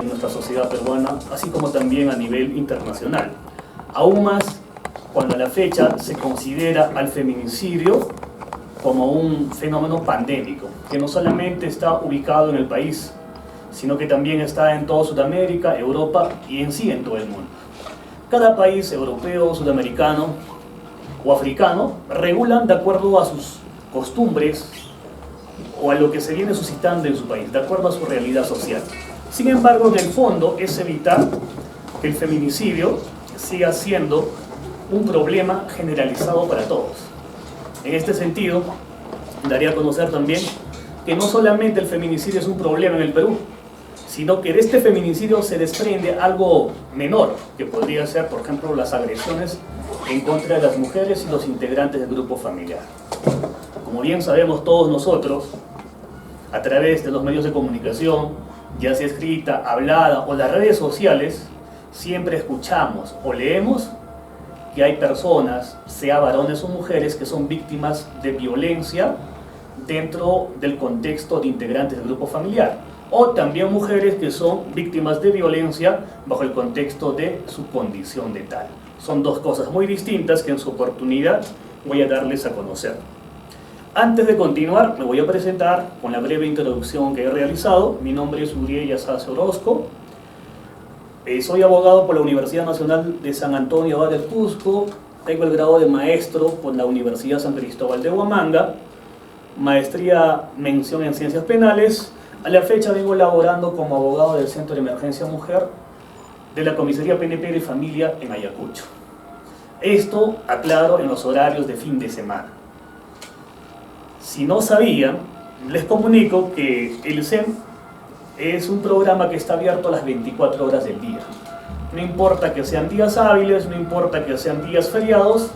en nuestra sociedad peruana, así como también a nivel internacional. Aún más cuando a la fecha se considera al feminicidio como un fenómeno pandémico, que no solamente está ubicado en el país, sino que también está en toda Sudamérica, Europa y en sí en todo el mundo. Cada país europeo, sudamericano o africano regulan de acuerdo a sus costumbres o a lo que se viene suscitando en su país, de acuerdo a su realidad social. Sin embargo, en el fondo es evitar que el feminicidio siga siendo un problema generalizado para todos. En este sentido, daría a conocer también que no solamente el feminicidio es un problema en el Perú, sino que de este feminicidio se desprende algo menor, que podría ser, por ejemplo, las agresiones en contra de las mujeres y los integrantes del grupo familiar. Como bien sabemos todos nosotros, a través de los medios de comunicación, ya sea escrita, hablada o las redes sociales, siempre escuchamos o leemos que hay personas, sea varones o mujeres, que son víctimas de violencia dentro del contexto de integrantes del grupo familiar, o también mujeres que son víctimas de violencia bajo el contexto de su condición de tal. Son dos cosas muy distintas que en su oportunidad voy a darles a conocer. Antes de continuar, me voy a presentar con la breve introducción que he realizado. Mi nombre es Uriel Yazase Orozco. Soy abogado por la Universidad Nacional de San Antonio Abad del Cusco. Tengo el grado de maestro por la Universidad San Cristóbal de Huamanga. Maestría mención en Ciencias Penales. A la fecha vengo laborando como abogado del Centro de Emergencia Mujer de la Comisaría PNP de Familia en Ayacucho. Esto, aclaro, en los horarios de fin de semana. Si no sabían, les comunico que el CEM es un programa que está abierto a las 24 horas del día. No importa que sean días hábiles, no importa que sean días feriados,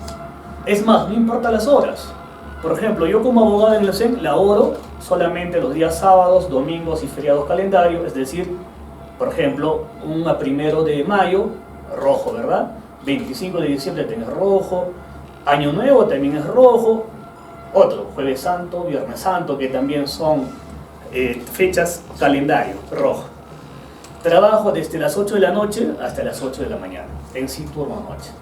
es más, no importa las horas. Por ejemplo, yo como abogado en el CEM laboro solamente los días sábados, domingos y feriados calendarios, es decir, por ejemplo, un 1 de mayo, rojo, ¿verdad? 25 de diciembre también es rojo, Año Nuevo también es rojo, otro, Jueves Santo, Viernes Santo, que también son fechas calendario, rojo. Trabajo desde las 8 de la noche hasta las 8 de la mañana, en sí turno noche.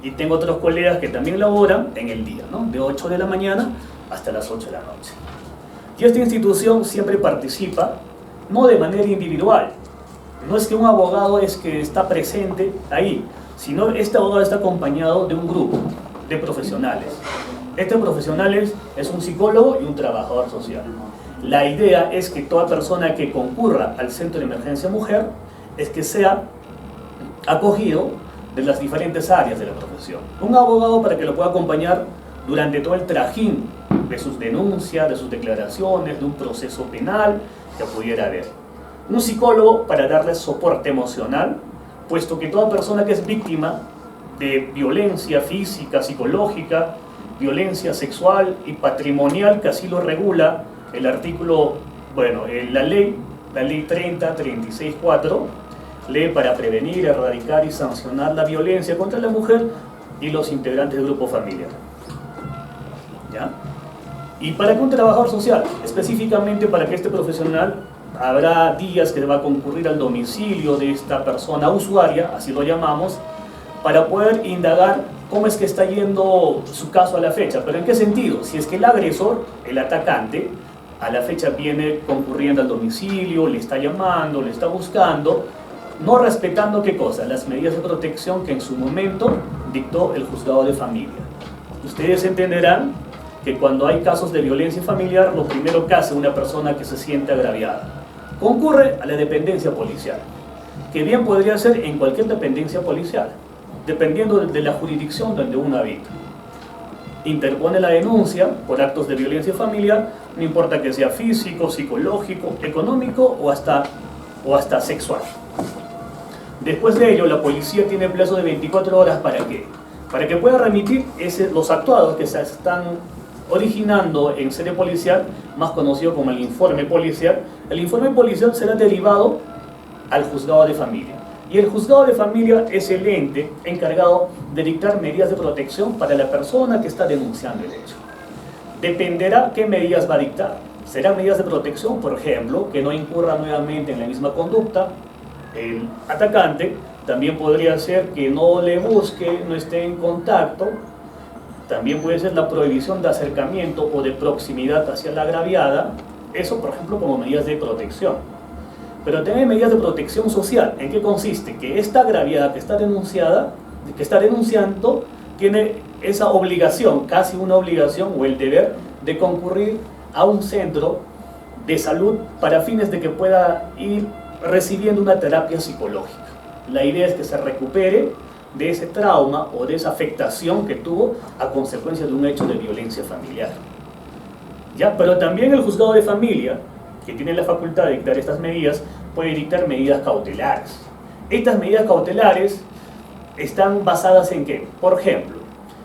Y tengo otros colegas que también laboran en el día, ¿no? De 8 de la mañana hasta las 8 de la noche. Y esta institución siempre participa, no de manera individual. No es que un abogado es que está presente ahí, sino este abogado está acompañado de un grupo de profesionales. Este profesionales es un psicólogo y un trabajador social. La idea es que toda persona que concurra al Centro de Emergencia Mujer es que sea acogido de las diferentes áreas de la profesión. Un abogado para que lo pueda acompañar durante todo el trajín de sus denuncias, de sus declaraciones, de un proceso penal que pudiera haber. Un psicólogo para darle soporte emocional, puesto que toda persona que es víctima de violencia física, psicológica, violencia sexual y patrimonial, que así lo regula el artículo, la ley 30.36.4, ley para prevenir, erradicar y sancionar la violencia contra la mujer y los integrantes del grupo familiar. ¿Ya? Y para que un trabajador social, específicamente para que este profesional, habrá días que va a concurrir al domicilio de esta persona usuaria, así lo llamamos, para poder indagar cómo es que está yendo su caso a la fecha. ¿Pero en qué sentido? Si es que el agresor, el atacante, a la fecha viene concurriendo al domicilio, le está llamando, le está buscando, no respetando ¿qué cosa? Las medidas de protección que en su momento dictó el juzgado de familia. Ustedes entenderán que cuando hay casos de violencia familiar, lo primero que hace una persona que se siente agraviada, concurre a la dependencia policial, que bien podría ser en cualquier dependencia policial, dependiendo de la jurisdicción donde uno habita. Interpone la denuncia por actos de violencia familiar, no importa que sea físico, psicológico, económico o hasta sexual. Después de ello, la policía tiene plazo de 24 horas ¿para qué? Para que pueda remitir los actuados que se están originando en sede policial, más conocido como el informe policial. El informe policial será derivado al juzgado de familia. Y el juzgado de familia es el ente encargado de dictar medidas de protección para la persona que está denunciando el hecho. Dependerá qué medidas va a dictar. Serán medidas de protección, por ejemplo, que no incurra nuevamente en la misma conducta el atacante. También podría ser que no le busque, no esté en contacto. También puede ser la prohibición de acercamiento o de proximidad hacia la agraviada. Eso, por ejemplo, como medidas de protección. Pero también medidas de protección social. ¿En qué consiste? Que esta agraviada que está denunciando, tiene esa obligación, casi una obligación o el deber de concurrir a un centro de salud para fines de que pueda ir recibiendo una terapia psicológica. La idea es que se recupere de ese trauma o de esa afectación que tuvo a consecuencia de un hecho de violencia familiar. ¿Ya? Pero también el juzgado de familia, que tiene la facultad de dictar estas medidas, puede dictar medidas cautelares. Estas medidas cautelares están basadas en ¿qué? Por ejemplo,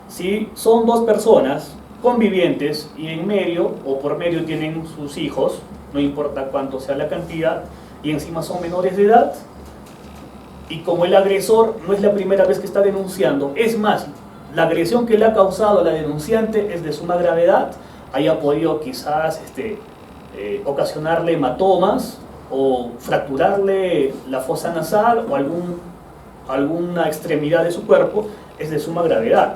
si son dos personas convivientes y en medio o por medio tienen sus hijos, no importa cuánto sea la cantidad, y encima son menores de edad, y como el agresor no es la primera vez que está denunciando, es más, la agresión que le ha causado a la denunciante es de suma gravedad, haya podido quizás ocasionarle hematomas o fracturarle la fosa nasal o alguna extremidad de su cuerpo, es de suma gravedad.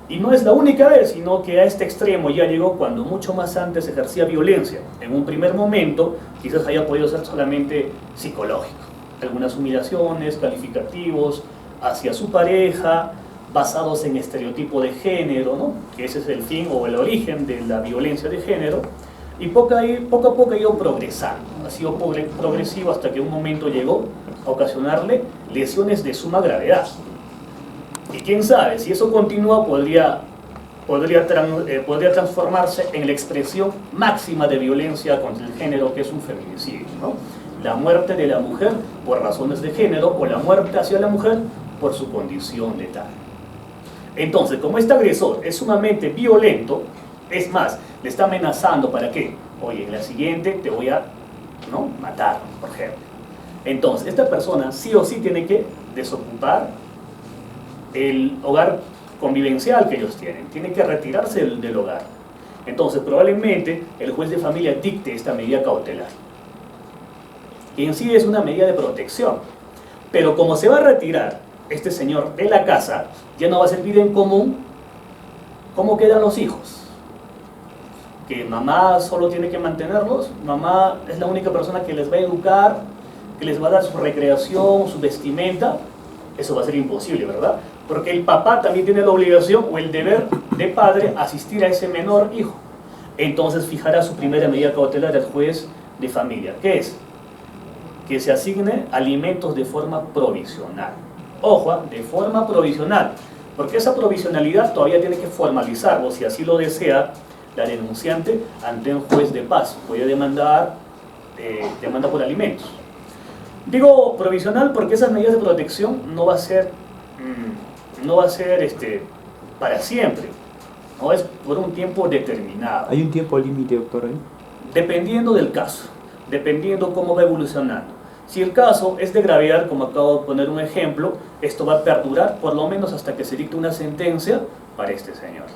Y no es la única vez, sino que a este extremo ya llegó cuando mucho más antes ejercía violencia. En un primer momento quizás haya podido ser solamente psicológico. Algunas humillaciones, calificativos hacia su pareja, basados en estereotipo de género, ¿no? Que ese es el fin o el origen de la violencia de género. Y poco a poco ha ido progresando, ha sido progresivo hasta que un momento llegó a ocasionarle lesiones de suma gravedad. Y quién sabe, si eso continúa podría transformarse en la expresión máxima de violencia contra el género, que es un feminicidio, ¿no? La muerte de la mujer por razones de género o la muerte hacia la mujer por su condición de tal. Entonces, como este agresor es sumamente violento, es más, le está amenazando para qué. Oye, en la siguiente te voy a matar, por ejemplo. Entonces, esta persona sí o sí tiene que desocupar el hogar convivencial que ellos tienen, tiene que retirarse del hogar. Entonces, probablemente el juez de familia dicte esta medida cautelar, que en sí es una medida de protección. Pero como se va a retirar este señor de la casa, ya no va a ser vida en común. ¿Cómo quedan los hijos? Que mamá solo tiene que mantenerlos, mamá es la única persona que les va a educar, que les va a dar su recreación, su vestimenta. Eso va a ser imposible, ¿verdad? Porque el papá también tiene la obligación o el deber de padre asistir a ese menor hijo. Entonces fijará su primera medida cautelar el juez de familia. ¿Qué es? Que se asigne alimentos de forma provisional. Ojo, de forma provisional, porque esa provisionalidad todavía tiene que formalizarlo, si así lo desea la denunciante, ante un juez de paz. Puede demanda por alimentos. Digo provisional porque esas medidas de protección no va a ser para siempre, no es por un tiempo determinado. ¿Hay un tiempo límite, doctor, ahí? Dependiendo del caso, dependiendo cómo va evolucionando. Si el caso es de gravedad, como acabo de poner un ejemplo, esto va a perdurar por lo menos hasta que se dicte una sentencia para este señor.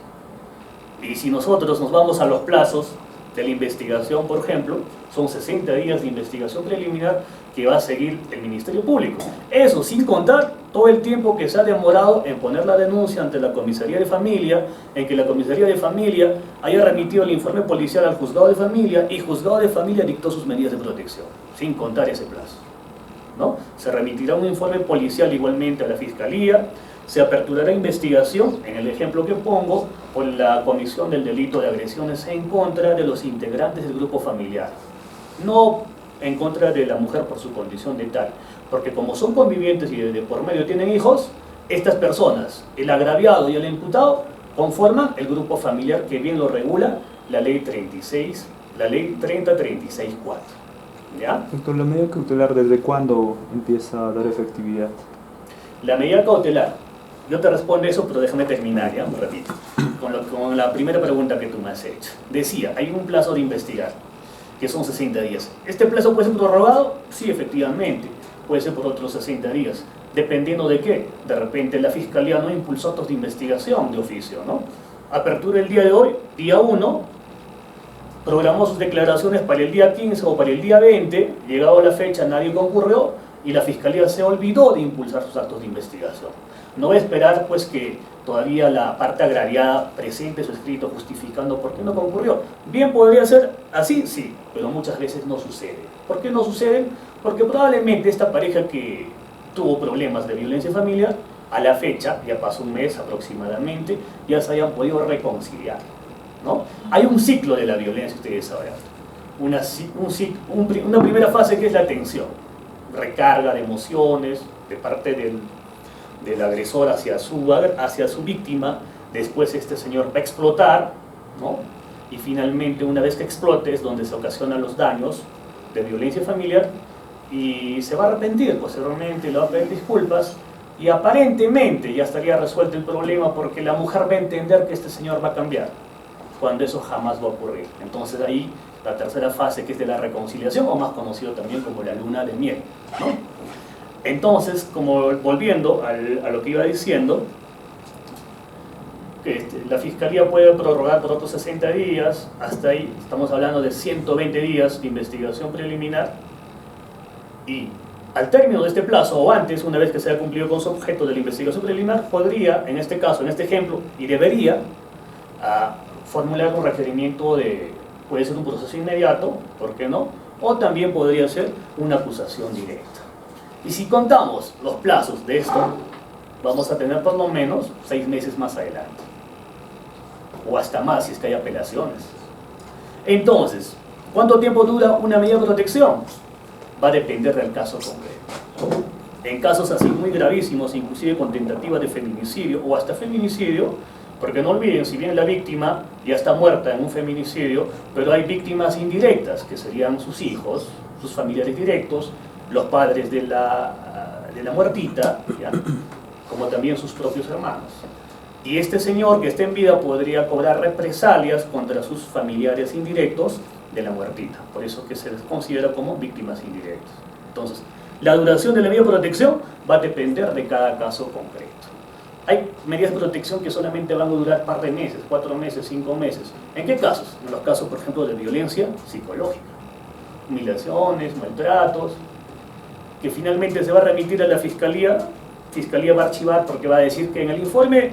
Y si nosotros nos vamos a los plazos de la investigación, por ejemplo, son 60 días de investigación preliminar que va a seguir el Ministerio Público. Eso sin contar todo el tiempo que se ha demorado en poner la denuncia ante la Comisaría de Familia, en que la Comisaría de Familia haya remitido el informe policial al Juzgado de Familia y Juzgado de Familia dictó sus medidas de protección, sin contar ese plazo, ¿no? Se remitirá un informe policial igualmente a la Fiscalía, se aperturará investigación, en el ejemplo que pongo, por la comisión del delito de agresiones en contra de los integrantes del grupo familiar. No en contra de la mujer por su condición de tal, porque como son convivientes y de por medio tienen hijos, estas personas, el agraviado y el imputado, conforman el grupo familiar que bien lo regula la ley 3036-4. ¿Ya? Doctor, ¿la medida cautelar desde cuándo empieza a dar efectividad? La medida cautelar, yo te respondo eso, pero déjame terminar, ¿ya? Un ratito, con la primera pregunta que tú me has hecho. Decía, hay un plazo de investigar, que son 60 días. ¿Este plazo puede ser prorrogado? Sí, efectivamente, puede ser por otros 60 días. ¿Dependiendo de qué? De repente la Fiscalía no impulsó actos de investigación de oficio, ¿no? Apertura el día de hoy, día 1, programó sus declaraciones para el día 15 o para el día 20, llegado la fecha nadie concurrió y la Fiscalía se olvidó de impulsar sus actos de investigación. No va a esperar pues que todavía la parte agraviada presente su escrito justificando por qué no concurrió. Bien podría ser así, sí, pero muchas veces no sucede. ¿Por qué no sucede? Porque probablemente esta pareja que tuvo problemas de violencia familiar, a la fecha, ya pasó un mes aproximadamente, ya se hayan podido reconciliar, ¿no? Hay un ciclo de la violencia, ustedes sabrán. Una primera fase que es la tensión, recarga de emociones de parte del agresor hacia su víctima. Después este señor va a explotar, ¿no? Y finalmente, una vez que explote, es donde se ocasionan los daños de violencia familiar y se va a arrepentir posteriormente, le va a pedir disculpas y aparentemente ya estaría resuelto el problema porque la mujer va a entender que este señor va a cambiar, cuando eso jamás va a ocurrir. Entonces ahí la tercera fase, que es de la reconciliación, o más conocido también como la luna de miel, ¿no? Entonces, como volviendo a lo que iba diciendo, que la Fiscalía puede prorrogar por otros 60 días, hasta ahí estamos hablando de 120 días de investigación preliminar, y al término de este plazo, o antes, una vez que se haya cumplido con su objeto de la investigación preliminar, podría, en este caso, en este ejemplo, y debería, formular un requerimiento puede ser un proceso inmediato, ¿por qué no? O también podría ser una acusación directa. Y si contamos los plazos de esto, vamos a tener por lo menos 6 meses más adelante, o hasta más si es que hay apelaciones. Entonces, ¿cuánto tiempo dura una medida de protección? Va a depender del caso concreto. En casos así muy gravísimos, inclusive con tentativa de feminicidio o hasta feminicidio, porque no olviden, si bien la víctima ya está muerta en un feminicidio, pero hay víctimas indirectas, que serían sus hijos, sus familiares directos, los padres de la muertita, ¿ya? Como también sus propios hermanos. Y este señor que está en vida podría cobrar represalias contra sus familiares indirectos de la muertita. Por eso que se les considera como víctimas indirectas. Entonces, la duración de la medida de protección va a depender de cada caso concreto. Hay medidas de protección que solamente van a durar un par de meses, 4 meses, 5 meses. ¿En qué casos? En los casos, por ejemplo, de violencia psicológica, humillaciones, maltratos, que finalmente se va a remitir a la Fiscalía va a archivar porque va a decir que en el informe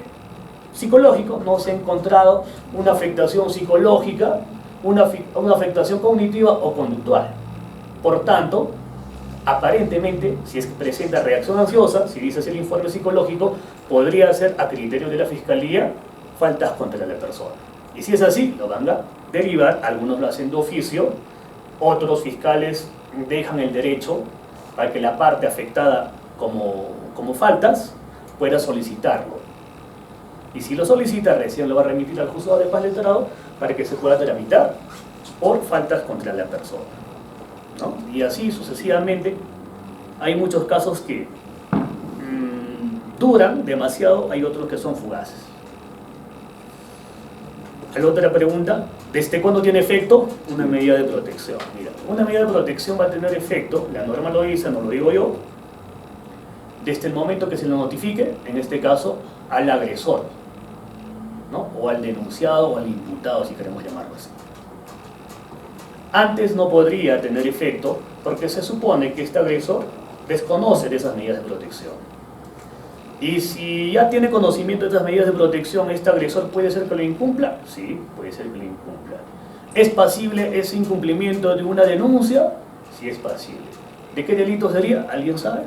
psicológico no se ha encontrado una afectación psicológica, una afectación cognitiva o conductual. Por tanto, aparentemente, si es que presenta reacción ansiosa, si dice el informe psicológico, podría ser a criterio de la Fiscalía faltas contra la persona. Y si es así, lo van a derivar, algunos lo hacen de oficio, otros fiscales dejan el derecho para que la parte afectada como faltas pueda solicitarlo. Y si lo solicita, recién lo va a remitir al juzgado de paz letrado para que se pueda tramitar por faltas contra la persona, ¿no? Y así sucesivamente. Hay muchos casos que duran demasiado, hay otros que son fugaces. La otra pregunta, ¿desde cuándo tiene efecto una medida de protección? Mira, una medida de protección va a tener efecto, la norma lo dice, no lo digo yo, desde el momento que se lo notifique, en este caso, al agresor, ¿no? O al denunciado o al imputado, si queremos llamarlo así. Antes no podría tener efecto porque se supone que este agresor desconoce de esas medidas de protección. Y si ya tiene conocimiento de esas medidas de protección, ¿este agresor puede ser que lo incumpla? Sí, puede ser que lo incumpla. ¿Es pasible ese incumplimiento de una denuncia? Sí, es pasible. ¿De qué delito sería? ¿Alguien sabe?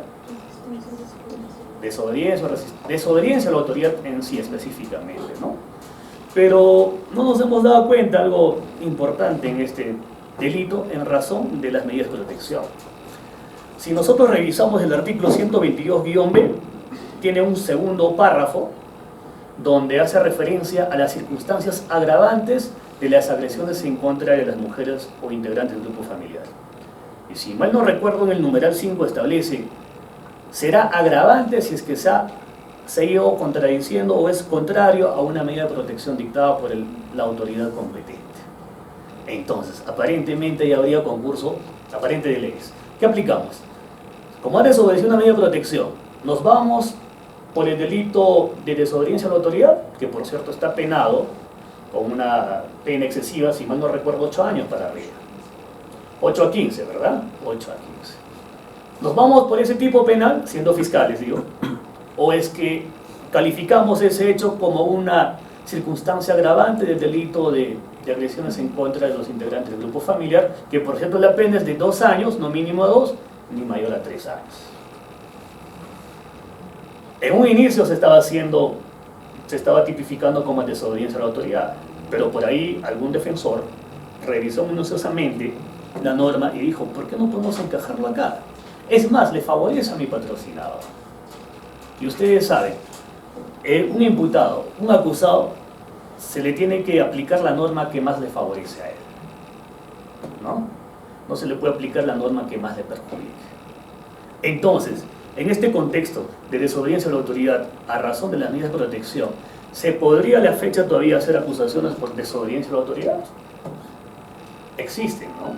Desobediencia a la autoridad en sí específicamente, ¿no? Pero no nos hemos dado cuenta algo importante en este delito en razón de las medidas de protección. Si nosotros revisamos el artículo 122-B, tiene un segundo párrafo donde hace referencia a las circunstancias agravantes de las agresiones en contra de las mujeres o integrantes del grupo familiar. Y si mal no recuerdo, en el numeral 5 establece: será agravante si es que se ha seguido contradiciendo o es contrario a una medida de protección dictada por la autoridad competente. Entonces, aparentemente ya habría concurso aparente de leyes. ¿Qué aplicamos? Como ha desobedecido una medida de protección, nos vamos por el delito de desobediencia a la autoridad, que por cierto está penado con una pena excesiva, si mal no recuerdo, 8 años para arriba. 8 a 15, ¿verdad? 8 a 15. ¿Nos vamos por ese tipo penal, siendo fiscales, digo? ¿O es que calificamos ese hecho como una circunstancia agravante del delito de agresiones en contra de los integrantes del grupo familiar, que por ejemplo la pena es de 2 años, no mínimo a 2, ni mayor a 3 años? En un inicio se estaba tipificando como desobediencia a la autoridad, pero por ahí algún defensor revisó minuciosamente la norma y dijo, ¿por qué no podemos encajarlo acá? Es más, le favorece a mi patrocinador. Y ustedes saben, un imputado, un acusado, se le tiene que aplicar la norma que más le favorece a él, ¿no? No se le puede aplicar la norma que más le perjudique. Entonces, en este contexto de desobediencia a la autoridad a razón de las medidas de protección, ¿se podría a la fecha todavía hacer acusaciones por desobediencia a la autoridad? Existen, ¿no?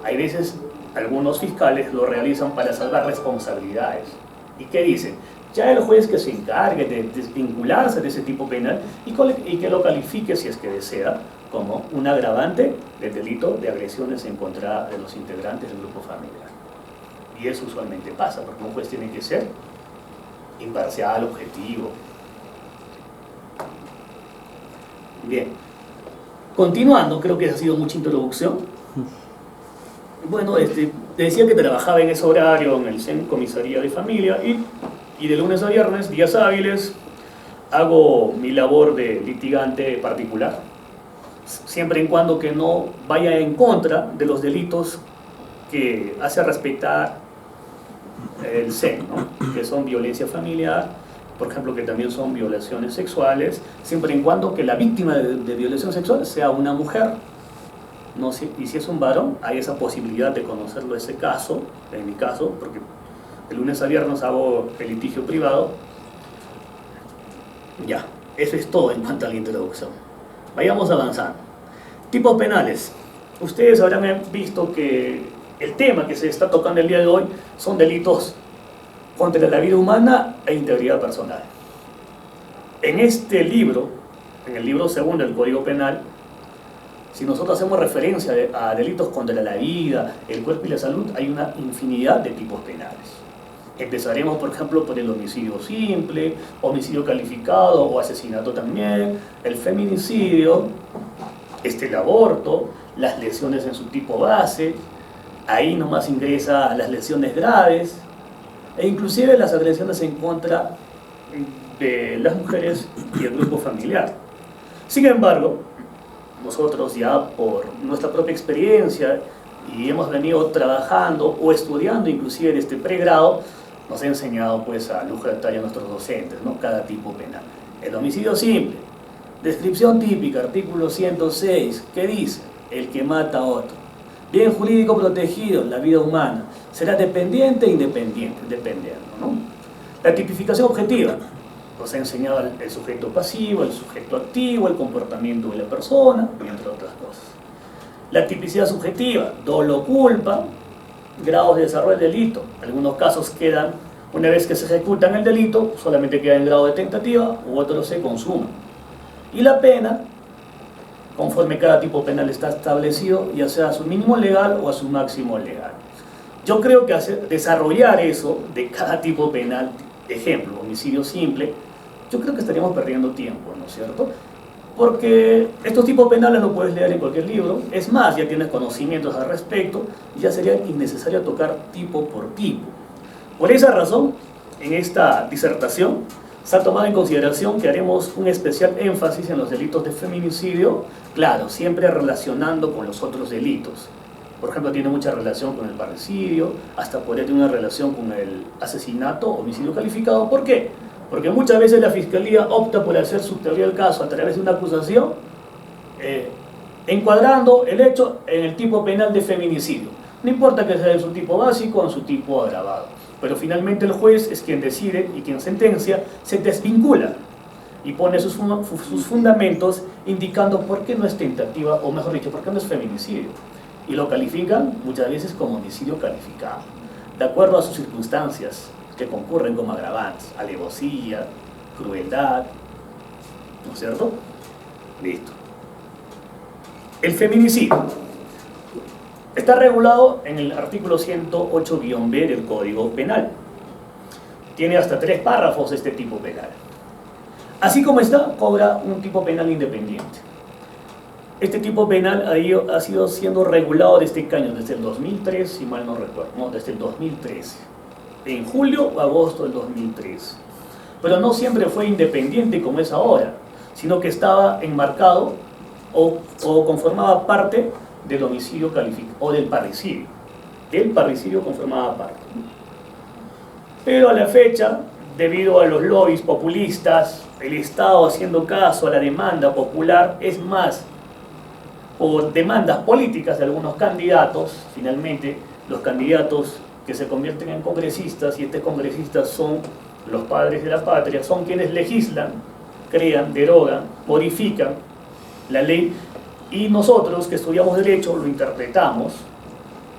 Hay veces algunos fiscales lo realizan para salvar responsabilidades. ¿Y qué dicen? Ya el juez que se encargue de desvincularse de ese tipo penal y que lo califique, si es que desea, como un agravante del delito de agresiones en contra de los integrantes del grupo familiar. Y eso usualmente pasa, porque un juez tiene que ser imparcial, objetivo. Bien. Continuando, creo que esa ha sido mucha introducción. Bueno, decía que trabajaba en ese horario en el CEN Comisaría de Familia y de lunes a viernes, días hábiles, hago mi labor de litigante particular, siempre en cuando que no vaya en contra de los delitos que hace respetar el CEN, ¿no? Que son violencia familiar, por ejemplo, que también son violaciones sexuales, siempre en cuando que la víctima de violación sexual sea una mujer, ¿no? Y si es un varón, hay esa posibilidad de conocerlo ese caso, en mi caso, porque de lunes a viernes hago el litigio privado. Ya, eso es todo en cuanto a la introducción. Vayamos avanzando. Tipos penales. Ustedes habrán visto que el tema que se está tocando el día de hoy son delitos contra la vida humana e integridad personal. En este libro, en el libro segundo del Código Penal, si nosotros hacemos referencia a delitos contra la vida, el cuerpo y la salud, hay una infinidad de tipos penales. Empezaremos, por ejemplo, por el homicidio simple, homicidio calificado o asesinato también, el feminicidio, el aborto, las lesiones en su tipo base, ahí nomás ingresa las lesiones graves, e inclusive las agresiones en contra de las mujeres y el grupo familiar. Sin embargo, nosotros ya por nuestra propia experiencia y hemos venido trabajando o estudiando inclusive en este pregrado, nos ha enseñado pues a lujo de detalle a nuestros docentes, ¿no? Cada tipo penal. El homicidio simple, descripción típica, artículo 106, ¿qué dice? El que mata a otro. Bien jurídico protegido, la vida humana. Será dependiente e independiente, dependiendo, ¿no? La tipificación objetiva. Nos ha enseñado el sujeto pasivo, el sujeto activo, el comportamiento de la persona, entre otras cosas. La tipicidad subjetiva, dolo, culpa, grados de desarrollo del delito. Algunos casos quedan, una vez que se ejecutan el delito, solamente queda en grado de tentativa, u otros se consumen. Y la pena, conforme cada tipo penal está establecido, ya sea a su mínimo legal o a su máximo legal. Yo creo que desarrollar eso de cada tipo penal, ejemplo, homicidio simple, yo creo que estaríamos perdiendo tiempo, ¿no es cierto? Porque estos tipos penales lo puedes leer en cualquier libro, es más, ya tienes conocimientos al respecto, y ya sería innecesario tocar tipo por tipo. Por esa razón, en esta disertación, se ha tomado en consideración que haremos un especial énfasis en los delitos de feminicidio, claro, siempre relacionando con los otros delitos. Por ejemplo, tiene mucha relación con el parricidio, hasta podría tener una relación con el asesinato o homicidio calificado. ¿Por qué? Porque muchas veces la Fiscalía opta por hacer su teoría del caso a través de una acusación, encuadrando el hecho en el tipo penal de feminicidio. No importa que sea en su tipo básico o en su tipo agravado, pero finalmente el juez es quien decide y quien sentencia, se desvincula y pone sus fundamentos indicando por qué no es tentativa, o mejor dicho, por qué no es feminicidio. Y lo califican muchas veces como homicidio calificado, de acuerdo a sus circunstancias que concurren como agravantes, alevosía, crueldad, ¿no es cierto? Listo. El feminicidio está regulado en el artículo 108-B del Código Penal. Tiene hasta 3 párrafos este tipo penal. Así como está, cobra un tipo penal independiente. Este tipo penal ha sido siendo regulado desde qué año, desde el 2003, si mal no recuerdo, no, desde el 2013, en julio o agosto del 2013. Pero no siempre fue independiente como es ahora, sino que estaba enmarcado o conformaba parte del homicidio calificado o del parricidio. El parricidio conformaba parte. Pero a la fecha, debido a los lobbies populistas, el Estado haciendo caso a la demanda popular, es más, por demandas políticas de algunos candidatos, finalmente los candidatos que se convierten en congresistas, y estos congresistas son los padres de la patria, son quienes legislan, crean, derogan, modifican la ley, y nosotros que estudiamos derecho lo interpretamos,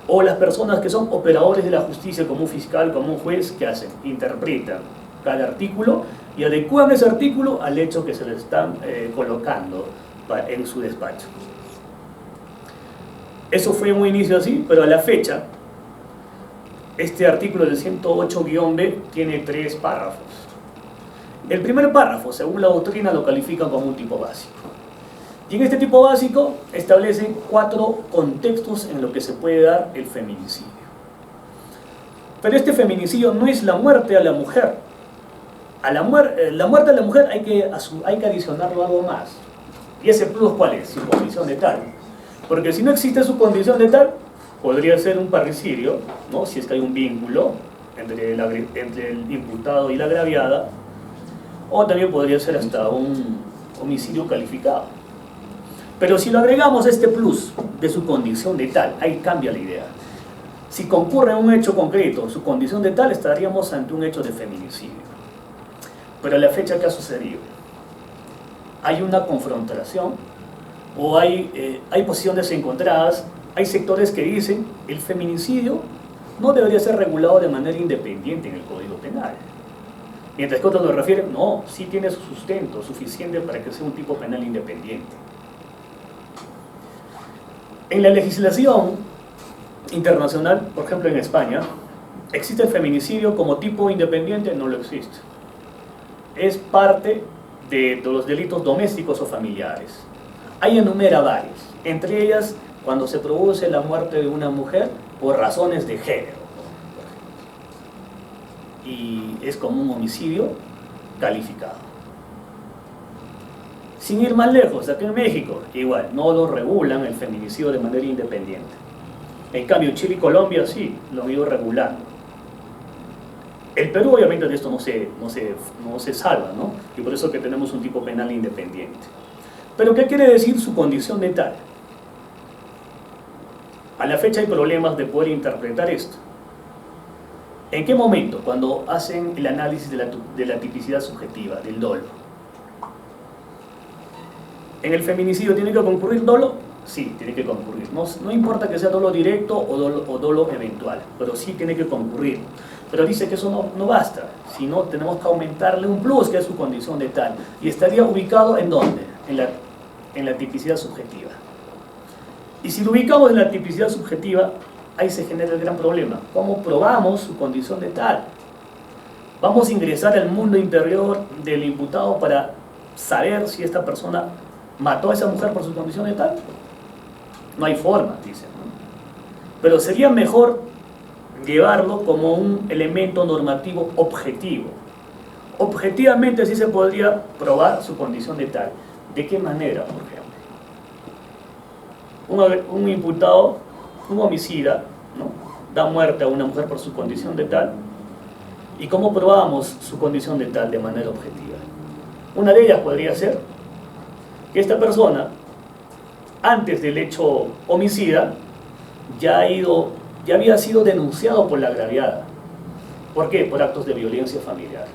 o las personas que son operadores de la justicia como un fiscal, como un juez, ¿qué hacen? Interpretan cada artículo y adecuan ese artículo al hecho que se le están colocando en su despacho. Eso fue un inicio así, pero a la fecha, este artículo del 108-B tiene 3 párrafos. El primer párrafo, según la doctrina, lo califica como un tipo básico. Y en este tipo básico establece 4 contextos en los que se puede dar el feminicidio. Pero este feminicidio no es la muerte a la mujer. La muerte a la mujer hay que adicionarlo algo más. ¿Y ese plus cuál es? Su condición de tal. Porque si no existe su condición de tal, podría ser un parricidio, ¿no? Si es que hay un vínculo entre el imputado y la agraviada, o también podría ser hasta un homicidio calificado. Pero si lo agregamos a este plus de su condición de tal, ahí cambia la idea. Si concurre un hecho concreto, su condición de tal, estaríamos ante un hecho de feminicidio. Pero a la fecha, ¿qué ha sucedido? Hay una confrontación, o hay posiciones encontradas, hay sectores que dicen el feminicidio no debería ser regulado de manera independiente en el Código Penal. Mientras que otros nos refieren, no, sí tiene su sustento suficiente para que sea un tipo penal independiente. En la legislación internacional, por ejemplo en España, ¿existe el feminicidio como tipo independiente? No lo existe. Es parte de los delitos domésticos o familiares. Ahí enumera varios, entre ellas cuando se produce la muerte de una mujer por razones de género. Y es como un homicidio calificado. Sin ir más lejos, aquí en México, igual, no lo regulan el feminicidio de manera independiente. En cambio, Chile y Colombia sí, lo han ido regulando. El Perú obviamente de esto no se salva, ¿no? Y por eso que tenemos un tipo penal independiente. Pero ¿qué quiere decir su condición de tal? A la fecha hay problemas de poder interpretar esto. ¿En qué momento? Cuando hacen el análisis de la tipicidad subjetiva, del dolo. ¿En el feminicidio tiene que concurrir dolo? Sí, tiene que concurrir. No importa que sea dolo directo o dolo eventual, pero sí tiene que concurrir. Pero dice que eso no basta, sino tenemos que aumentarle un plus, que es su condición de tal. ¿Y estaría ubicado en dónde? En la tipicidad subjetiva. Y si lo ubicamos en la tipicidad subjetiva, ahí se genera el gran problema. ¿Cómo probamos su condición de tal? Vamos a ingresar al mundo interior del imputado para saber si esta persona mató a esa mujer por su condición de tal. No hay forma, dicen, ¿no? Pero sería mejor llevarlo como un elemento normativo objetivo. Objetivamente sí se podría probar su condición de tal. ¿De qué manera, por ejemplo? Un imputado, un homicida, ¿no?, da muerte a una mujer por su condición de tal. ¿Y cómo probamos su condición de tal de manera objetiva? Una de ellas podría ser que esta persona, antes del hecho homicida, ya había sido denunciado por la agraviada. ¿Por qué? Por actos de violencia familiar.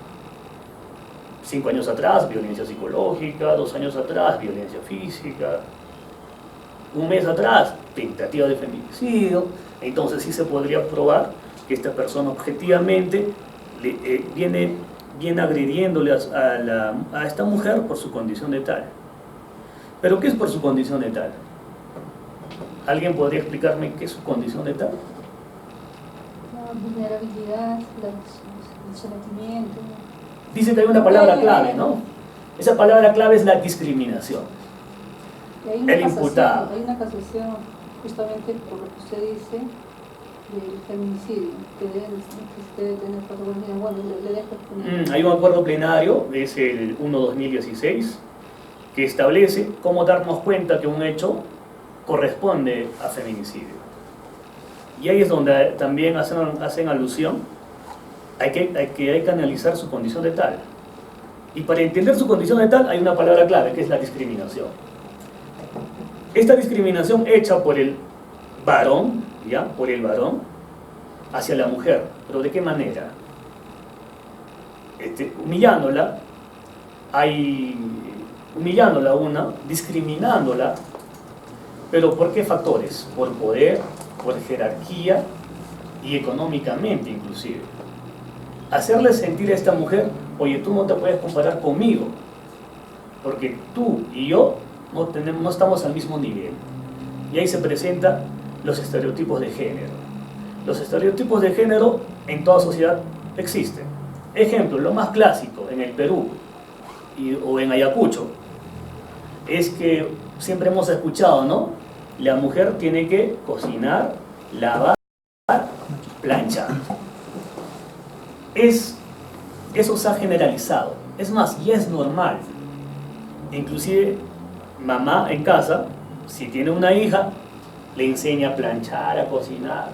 5 años atrás, violencia psicológica; 2 años atrás, violencia física; 1 mes atrás, tentativa de feminicidio. Entonces sí se podría probar que esta persona objetivamente viene agrediéndole a esta mujer por su condición de tal. ¿Pero qué es por su condición de tal? ¿Alguien podría explicarme qué es su condición de tal? La vulnerabilidad, el sometimiento. Dice que hay una palabra clave, ¿no? Esa palabra clave es la discriminación. Y hay una El imputado. Hay una casación, justamente por lo que usted dice, del feminicidio, que debe tener patología. Bueno, le dejo. Hay un acuerdo plenario, es el 1/2016, que establece cómo darnos cuenta que un hecho corresponde a feminicidio. Y ahí es donde también hacen alusión a que hay que analizar su condición de tal. Y para entender su condición de tal hay una palabra clave, que es la discriminación. Esta discriminación hecha por el varón, ¿ya? Por el varón hacia la mujer. ¿Pero de qué manera? Humillándola, discriminándola. ¿Pero por qué factores? Por poder, por jerarquía y económicamente inclusive. Hacerle sentir a esta mujer, oye, tú no te puedes comparar conmigo, porque tú y yo no estamos al mismo nivel. Y ahí se presentan los estereotipos de género. Los estereotipos de género en toda sociedad existen. Ejemplo, lo más clásico en el Perú o en Ayacucho es que siempre hemos escuchado, ¿no? La mujer tiene que cocinar, lavar, planchar. Eso se ha generalizado. Es más, ya es normal. Inclusive, mamá en casa, si tiene una hija, le enseña a planchar, a cocinar.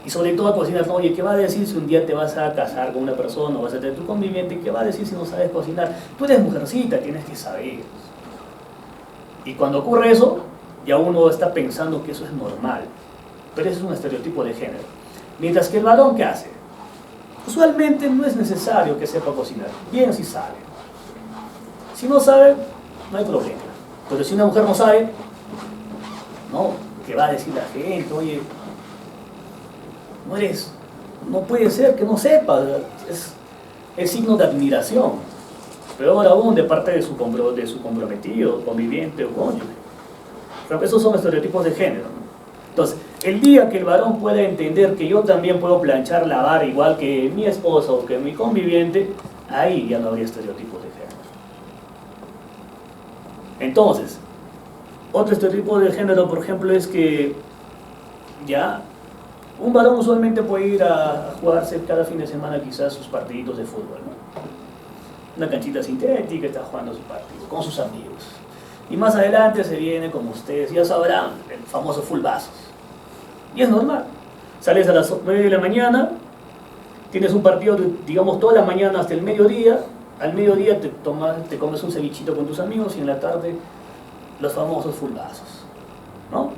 Y sobre todo a cocinar. Oye, ¿qué va a decir si un día te vas a casar con una persona o vas a tener tu conviviente? ¿Qué va a decir si no sabes cocinar? Tú eres mujercita, tienes que saber. Y cuando ocurre eso, ya uno está pensando que eso es normal. Pero eso es un estereotipo de género. Mientras que el varón, ¿qué hace? Usualmente no es necesario que sepa cocinar. Bien si sabe. Si no sabe, no hay problema. Pero si una mujer no sabe, no, ¿qué va a decir la gente? Oye, no puede ser que no sepa. Es signo de admiración. Peor aún de parte de su comprometido, conviviente o cónyuge. Pero esos son estereotipos de género, ¿no? Entonces, el día que el varón pueda entender que yo también puedo planchar, lavar igual que mi esposa o que mi conviviente, ahí ya no habría estereotipos de género. Entonces, otro estereotipo de género, por ejemplo, es que ya un varón usualmente puede ir a jugarse cada fin de semana quizás sus partiditos de fútbol, ¿no? Una canchita sintética, está jugando su partido con sus amigos. Y más adelante se viene, como ustedes ya sabrán, el famoso full vasos. Y es normal. Sales a las 9 de la mañana, tienes un partido, digamos, toda la mañana hasta el mediodía. Al mediodía te comes un cevichito con tus amigos y en la tarde los famosos full vasos, ¿no?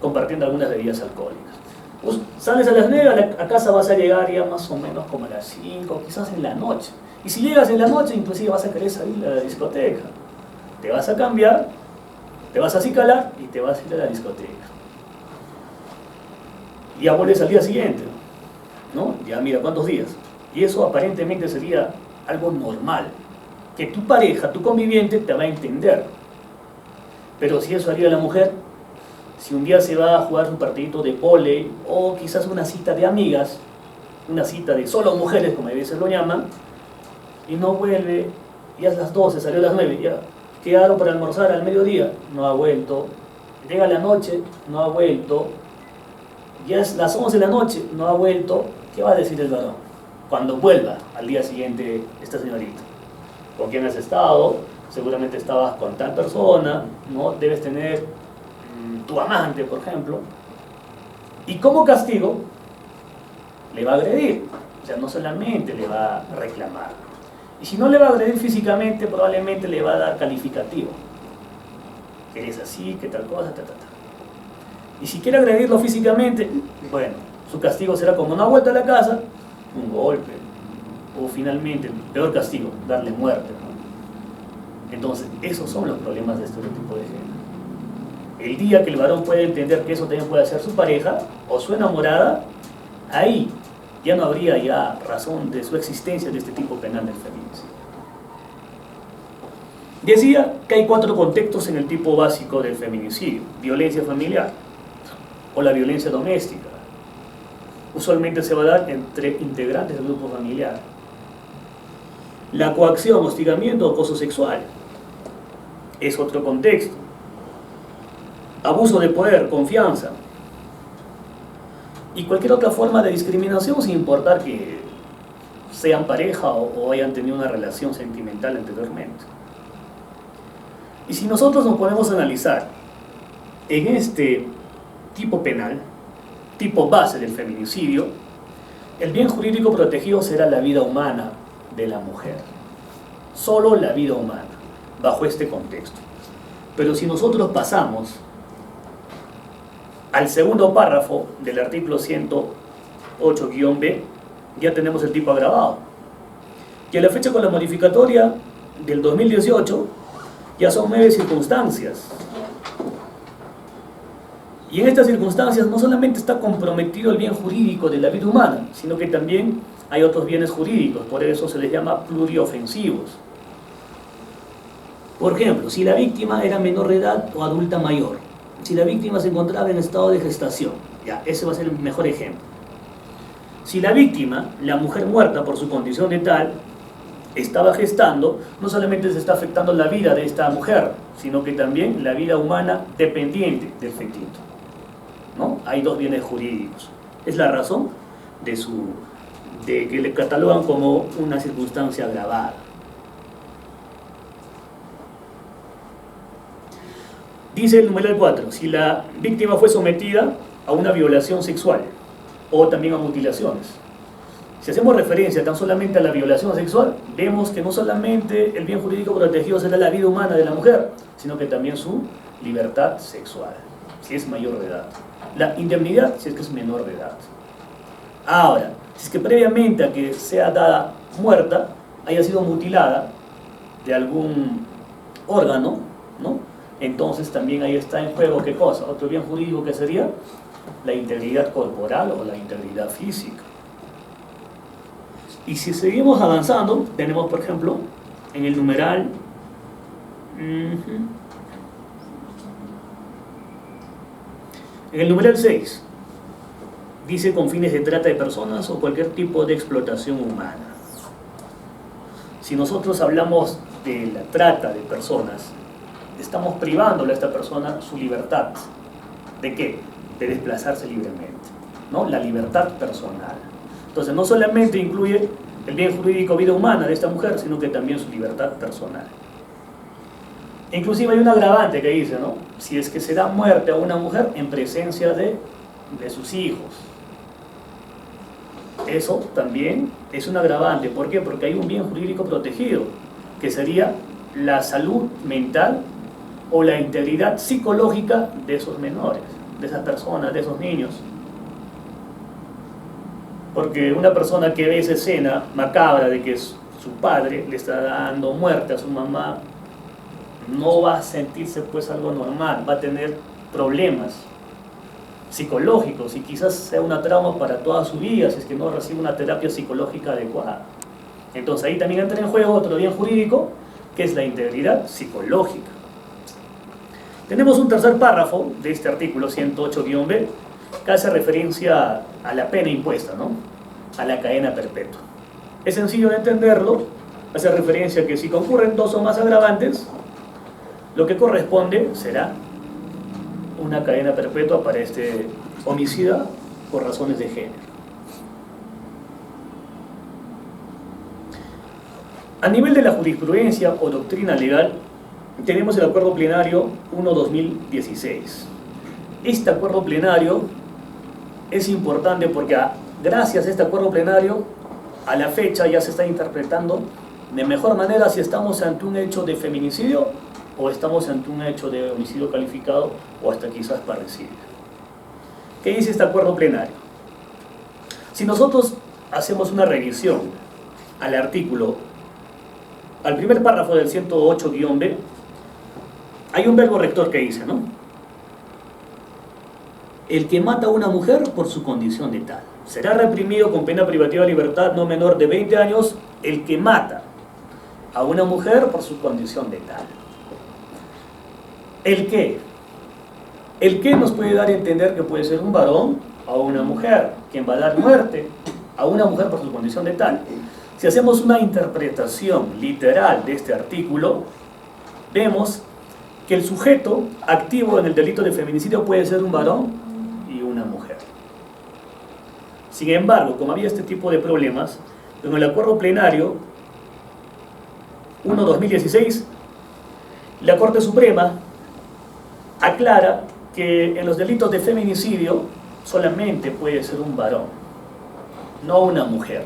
Compartiendo algunas bebidas alcohólicas. Pues sales a las 9, a casa vas a llegar ya más o menos como a las 5, quizás en la noche. Y si llegas en la noche, inclusive vas a querer salir a la discoteca. Te vas a cambiar, te vas a acicalar y te vas a ir a la discoteca. Y ya vuelves al día siguiente, ¿no? Ya mira cuántos días. Y eso aparentemente sería algo normal, que tu pareja, tu conviviente te va a entender. Pero si eso haría la mujer, si un día se va a jugar un partidito de vóley o quizás una cita de amigas, una cita de solo mujeres, como a veces lo llaman, y no vuelve, ya es las 12, salió a las 9, ya quedaron para almorzar al mediodía, no ha vuelto, llega la noche, no ha vuelto, ya es las 11 de la noche, no ha vuelto, ¿qué va a decir el varón? Cuando vuelva al día siguiente esta señorita, ¿con quién has estado? Seguramente estabas con tal persona, ¿no? Debes tener tu amante, por ejemplo, y como castigo le va a agredir, o sea, no solamente le va a reclamar. Y si no le va a agredir físicamente, probablemente le va a dar calificativo. Que eres así, que tal cosa, Y si quiere agredirlo físicamente, bueno, su castigo será como no ha vuelto a la casa, un golpe. O finalmente, el peor castigo, darle muerte, ¿no? Entonces, esos son los problemas de este tipo de género. El día que el varón puede entender que eso también puede ser su pareja o su enamorada, ahí ya no habría ya razón de su existencia de este tipo penal del feminicidio. Decía que hay 4 contextos en el tipo básico del feminicidio: violencia familiar o la violencia doméstica. Usualmente se va a dar entre integrantes del grupo familiar. La coacción, hostigamiento o acoso sexual es otro contexto. Abuso de poder, confianza y cualquier otra forma de discriminación, sin importar que sean pareja o hayan tenido una relación sentimental anteriormente. Y si nosotros nos ponemos a analizar en este tipo penal, tipo base del feminicidio, el bien jurídico protegido será la vida humana de la mujer. Solo la vida humana, bajo este contexto. Pero si nosotros pasamos al segundo párrafo del artículo 108-B, ya tenemos el tipo agravado. Y a la fecha con la modificatoria del 2018, ya son 9 circunstancias. Y en estas circunstancias no solamente está comprometido el bien jurídico de la vida humana, sino que también hay otros bienes jurídicos, por eso se les llama pluriofensivos. Por ejemplo, si la víctima era menor de edad o adulta mayor, si la víctima se encontraba en estado de gestación, ya, ese va a ser el mejor ejemplo. Si la víctima, la mujer muerta por su condición de tal, estaba gestando, no solamente se está afectando la vida de esta mujer, sino que también la vida humana dependiente del fetito, ¿no? Hay 2 bienes jurídicos. Es la razón de que le catalogan como una circunstancia agravada. Dice el numeral 4, si la víctima fue sometida a una violación sexual o también a mutilaciones. Si hacemos referencia tan solamente a la violación sexual, vemos que no solamente el bien jurídico protegido será la vida humana de la mujer, sino que también su libertad sexual, si es mayor de edad. La indemnidad, si es que es menor de edad. Ahora, si es que previamente a que sea dada muerta, haya sido mutilada de algún órgano, ¿no? Entonces también ahí está en juego, ¿qué cosa? Otro bien jurídico que sería la integridad corporal o la integridad física. Y si seguimos avanzando, tenemos por ejemplo en el numeral en el numeral 6 dice con fines de trata de personas o cualquier tipo de explotación humana. Si nosotros hablamos de la trata de personas, estamos privándole a esta persona su libertad. ¿De qué? De desplazarse libremente, ¿no? La libertad personal. Entonces no solamente incluye el bien jurídico vida humana de esta mujer, sino que también su libertad personal. Inclusive hay un agravante que dice, ¿no? Si es que se da muerte a una mujer en presencia de sus hijos. Eso también es un agravante. ¿Por qué? Porque hay un bien jurídico protegido, que sería la salud mental o la integridad psicológica de esos menores, de esas personas, de esos niños. Porque una persona que ve esa escena macabra de que su padre le está dando muerte a su mamá, no va a sentirse pues algo normal, va a tener problemas psicológicos y quizás sea una trauma para toda su vida si es que no recibe una terapia psicológica adecuada. Entonces ahí también entra en juego otro bien jurídico, que es la integridad psicológica. Tenemos un tercer párrafo de este artículo 108-B que hace referencia a la pena impuesta, ¿no? A la cadena perpetua. Es sencillo de entenderlo, hace referencia a que si concurren 2 o más agravantes, lo que corresponde será una cadena perpetua para este homicida por razones de género. A nivel de la jurisprudencia o doctrina legal, tenemos el Acuerdo Plenario 1/2016. Este acuerdo plenario es importante porque gracias a este acuerdo plenario, a la fecha ya se está interpretando de mejor manera si estamos ante un hecho de feminicidio o estamos ante un hecho de homicidio calificado o hasta quizás parricidio. ¿Qué dice este acuerdo plenario? Si nosotros hacemos una revisión al artículo, al primer párrafo del 108-B, hay un verbo rector que dice, ¿no? El que mata a una mujer por su condición de tal. Será reprimido con pena privativa de libertad no menor de 20 años el que mata. a una mujer por su condición de tal. ¿El qué? El qué nos puede dar a entender que puede ser un varón o una mujer, quien va a dar muerte a una mujer por su condición de tal. Si hacemos una interpretación literal de este artículo, vemos que el sujeto activo en el delito de feminicidio puede ser un varón y una mujer. Sin embargo, como había este tipo de problemas, en el acuerdo plenario 1/2016, la Corte Suprema aclara que en los delitos de feminicidio solamente puede ser un varón, no una mujer,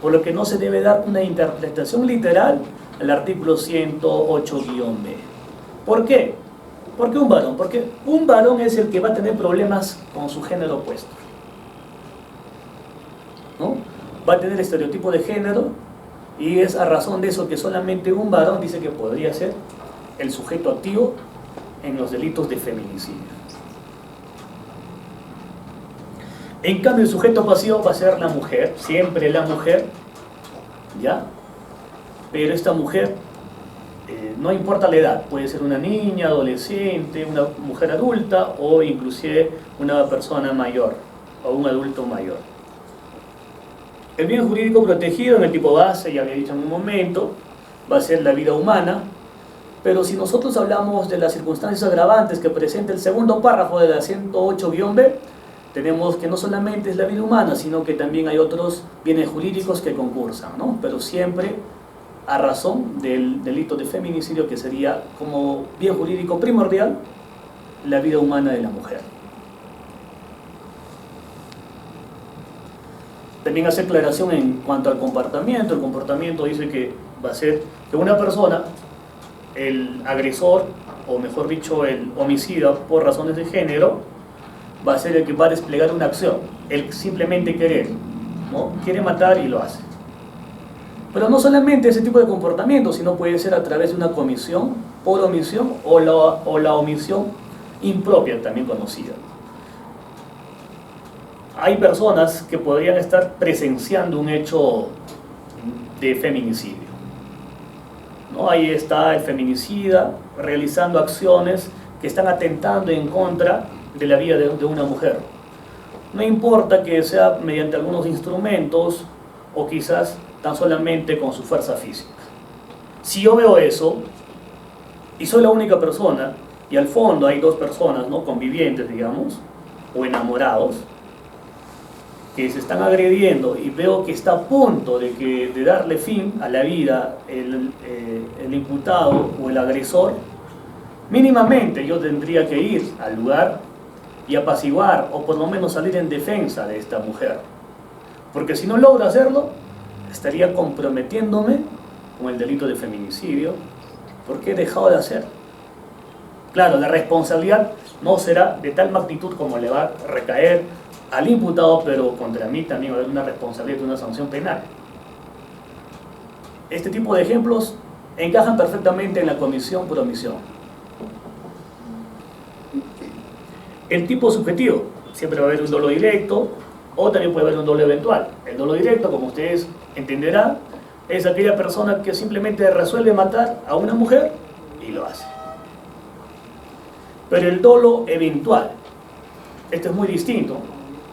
por lo que no se debe dar una interpretación literal al artículo 108-B. ¿Por qué? ¿Por qué un varón? Porque un varón es el que va a tener problemas con su género opuesto, ¿no? Va a tener estereotipo de género, y es a razón de eso que solamente un varón dice que podría ser el sujeto activo en los delitos de feminicidio. En cambio, el sujeto pasivo va a ser la mujer, siempre la mujer, ¿ya? Pero esta mujer, no importa la edad, puede ser una niña, adolescente, una mujer adulta o inclusive una persona mayor o un adulto mayor. El bien jurídico protegido en el tipo base, ya había dicho en un momento, va a ser la vida humana, pero si nosotros hablamos de las circunstancias agravantes que presenta el segundo párrafo de la 108-B, tenemos que no solamente es la vida humana, sino que también hay otros bienes jurídicos que concursan, ¿no? Pero siempre a razón del delito de feminicidio, que sería como bien jurídico primordial la vida humana de la mujer. También hace aclaración en cuanto al comportamiento. El comportamiento dice que va a ser que una persona, el agresor, o mejor dicho, el homicida por razones de género, va a ser el que va a desplegar una acción, el simplemente querer, ¿no? Quiere matar y lo hace. Pero no solamente ese tipo de comportamiento, sino puede ser a través de una comisión, por omisión, o la omisión impropia, también conocida. Hay personas que podrían estar presenciando un hecho de feminicidio, ¿no? Ahí está el feminicida realizando acciones que están atentando en contra de la vida de una mujer. No importa que sea mediante algunos instrumentos o quizás tan solamente con su fuerza física. Si yo veo eso y soy la única persona y al fondo hay dos personas, ¿no?, convivientes, digamos, o enamorados, que se están agrediendo, y veo que está a punto de darle fin a la vida el imputado o el agresor, mínimamente yo tendría que ir al lugar y apaciguar, o por lo menos salir en defensa de esta mujer, porque si no logro hacerlo, estaría comprometiéndome con el delito de feminicidio, porque he dejado de hacer. Claro, la responsabilidad no será de tal magnitud como le va a recaer al imputado, pero contra mí también va a haber una responsabilidad de una sanción penal. Este tipo de ejemplos encajan perfectamente en la comisión por omisión. El tipo subjetivo, siempre va a haber un dolo directo, o también puede haber un dolo eventual. El dolo directo, como ustedes entenderán, es aquella persona que simplemente resuelve matar a una mujer y lo hace. Pero el dolo eventual, este es muy distinto,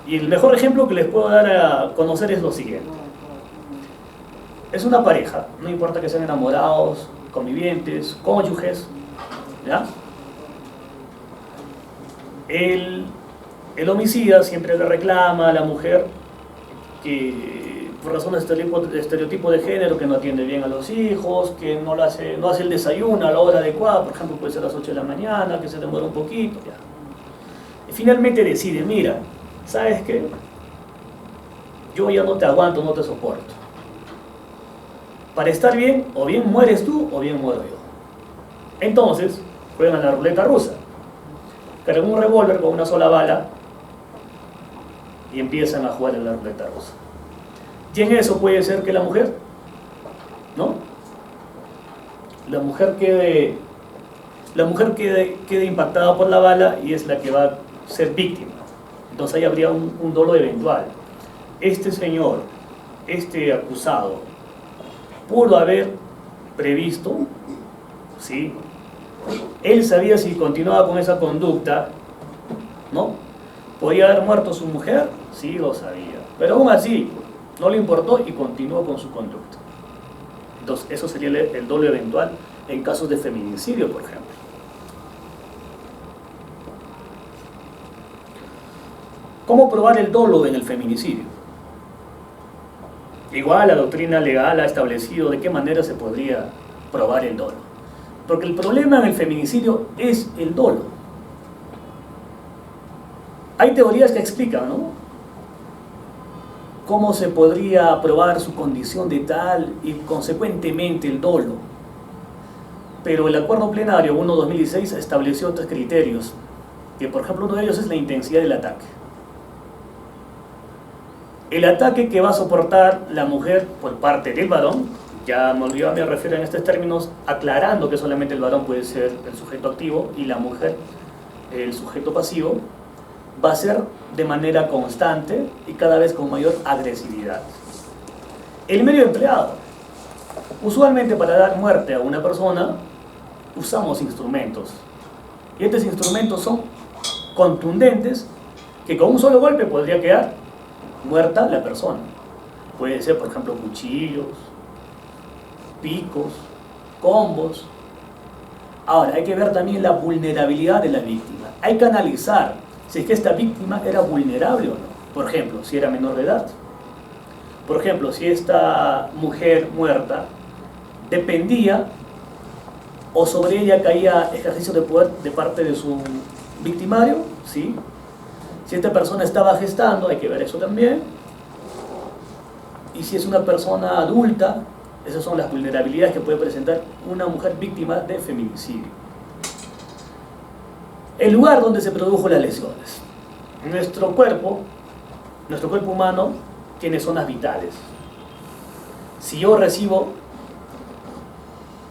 y el mejor ejemplo que les puedo dar a conocer es lo siguiente. Es una pareja, no importa que sean enamorados, convivientes, cónyuges, ¿ya? El homicida siempre le reclama a la mujer que por razones de estereotipo de género, que no atiende bien a los hijos, que no hace el desayuno a la hora adecuada, por ejemplo puede ser a las 8 de la mañana, que se demora un poquito, ya. Y finalmente decide, mira, ¿sabes qué? Yo ya no te aguanto, no te soporto. Para estar bien, o bien mueres tú, o bien muero yo. Entonces, juegan a la ruleta rusa. Cargan un revólver con una sola bala y empiezan a jugar en la ruleta rusa. Y en eso puede ser que la mujer, ¿no?, la mujer quede impactada por la bala y es la que va a ser víctima. Entonces ahí habría un dolo eventual. Este señor, este acusado, pudo haber previsto, ¿sí? Él sabía si continuaba con esa conducta, ¿no? ¿Podía haber muerto su mujer? Sí, lo sabía. Pero aún así, no le importó y continuó con su conducta. Entonces, eso sería el dolo eventual en casos de feminicidio, por ejemplo. ¿Cómo probar el dolo en el feminicidio? Igual la doctrina legal ha establecido de qué manera se podría probar el dolo. Porque el problema en el feminicidio es el dolo. Hay teorías que explican, ¿no?, cómo se podría probar su condición de tal y consecuentemente el dolo. Pero el Acuerdo Plenario 1/2016 estableció otros criterios, que por ejemplo uno de ellos es la intensidad del ataque. El ataque que va a soportar la mujer por parte del varón, ya me refiero en estos términos, aclarando que solamente el varón puede ser el sujeto activo y la mujer el sujeto pasivo, va a ser de manera constante y cada vez con mayor agresividad. El medio empleado. Usualmente para dar muerte a una persona usamos instrumentos. Y estos instrumentos son contundentes que con un solo golpe podría quedar muerta la persona. Puede ser, por ejemplo, cuchillos, picos, combos. Ahora, hay que ver también la vulnerabilidad de la víctima. Hay que analizar si es que esta víctima era vulnerable o no. Por ejemplo, si era menor de edad. Por ejemplo, si esta mujer muerta dependía o sobre ella caía ejercicio de poder de parte de su victimario, ¿sí? Si esta persona estaba gestando, hay que ver eso también. Y si es una persona adulta, esas son las vulnerabilidades que puede presentar una mujer víctima de feminicidio. El lugar donde se produjo las lesiones. Nuestro cuerpo humano tiene zonas vitales. Si yo recibo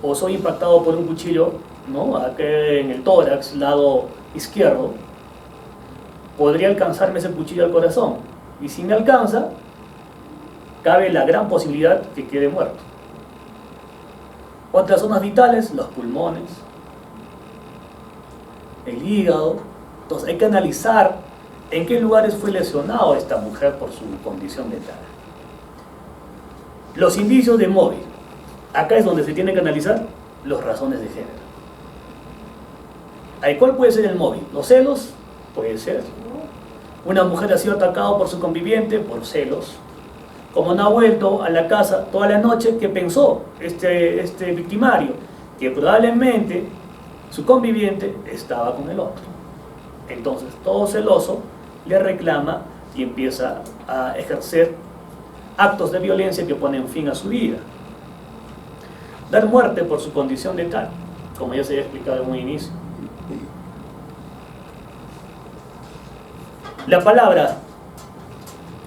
o soy impactado por un cuchillo, ¿no?, aquí en el tórax, lado izquierdo, podría alcanzarme ese cuchillo al corazón. Y si me alcanza, cabe la gran posibilidad que quede muerto. Otras zonas vitales, los pulmones, el hígado. Entonces hay que analizar en qué lugares fue lesionado esta mujer por su condición mental. Los indicios de móvil. Acá es donde se tienen que analizar las razones de género. ¿Cuál puede ser el móvil? ¿Los celos? Puede ser. Una mujer ha sido atacada por su conviviente por celos. Como no ha vuelto a la casa toda la noche, ¿qué pensó este victimario? Que probablemente su conviviente estaba con el otro. Entonces, todo celoso le reclama y empieza a ejercer actos de violencia que ponen fin a su vida. Dar muerte por su condición de tal, como ya se había explicado en un inicio. La palabra,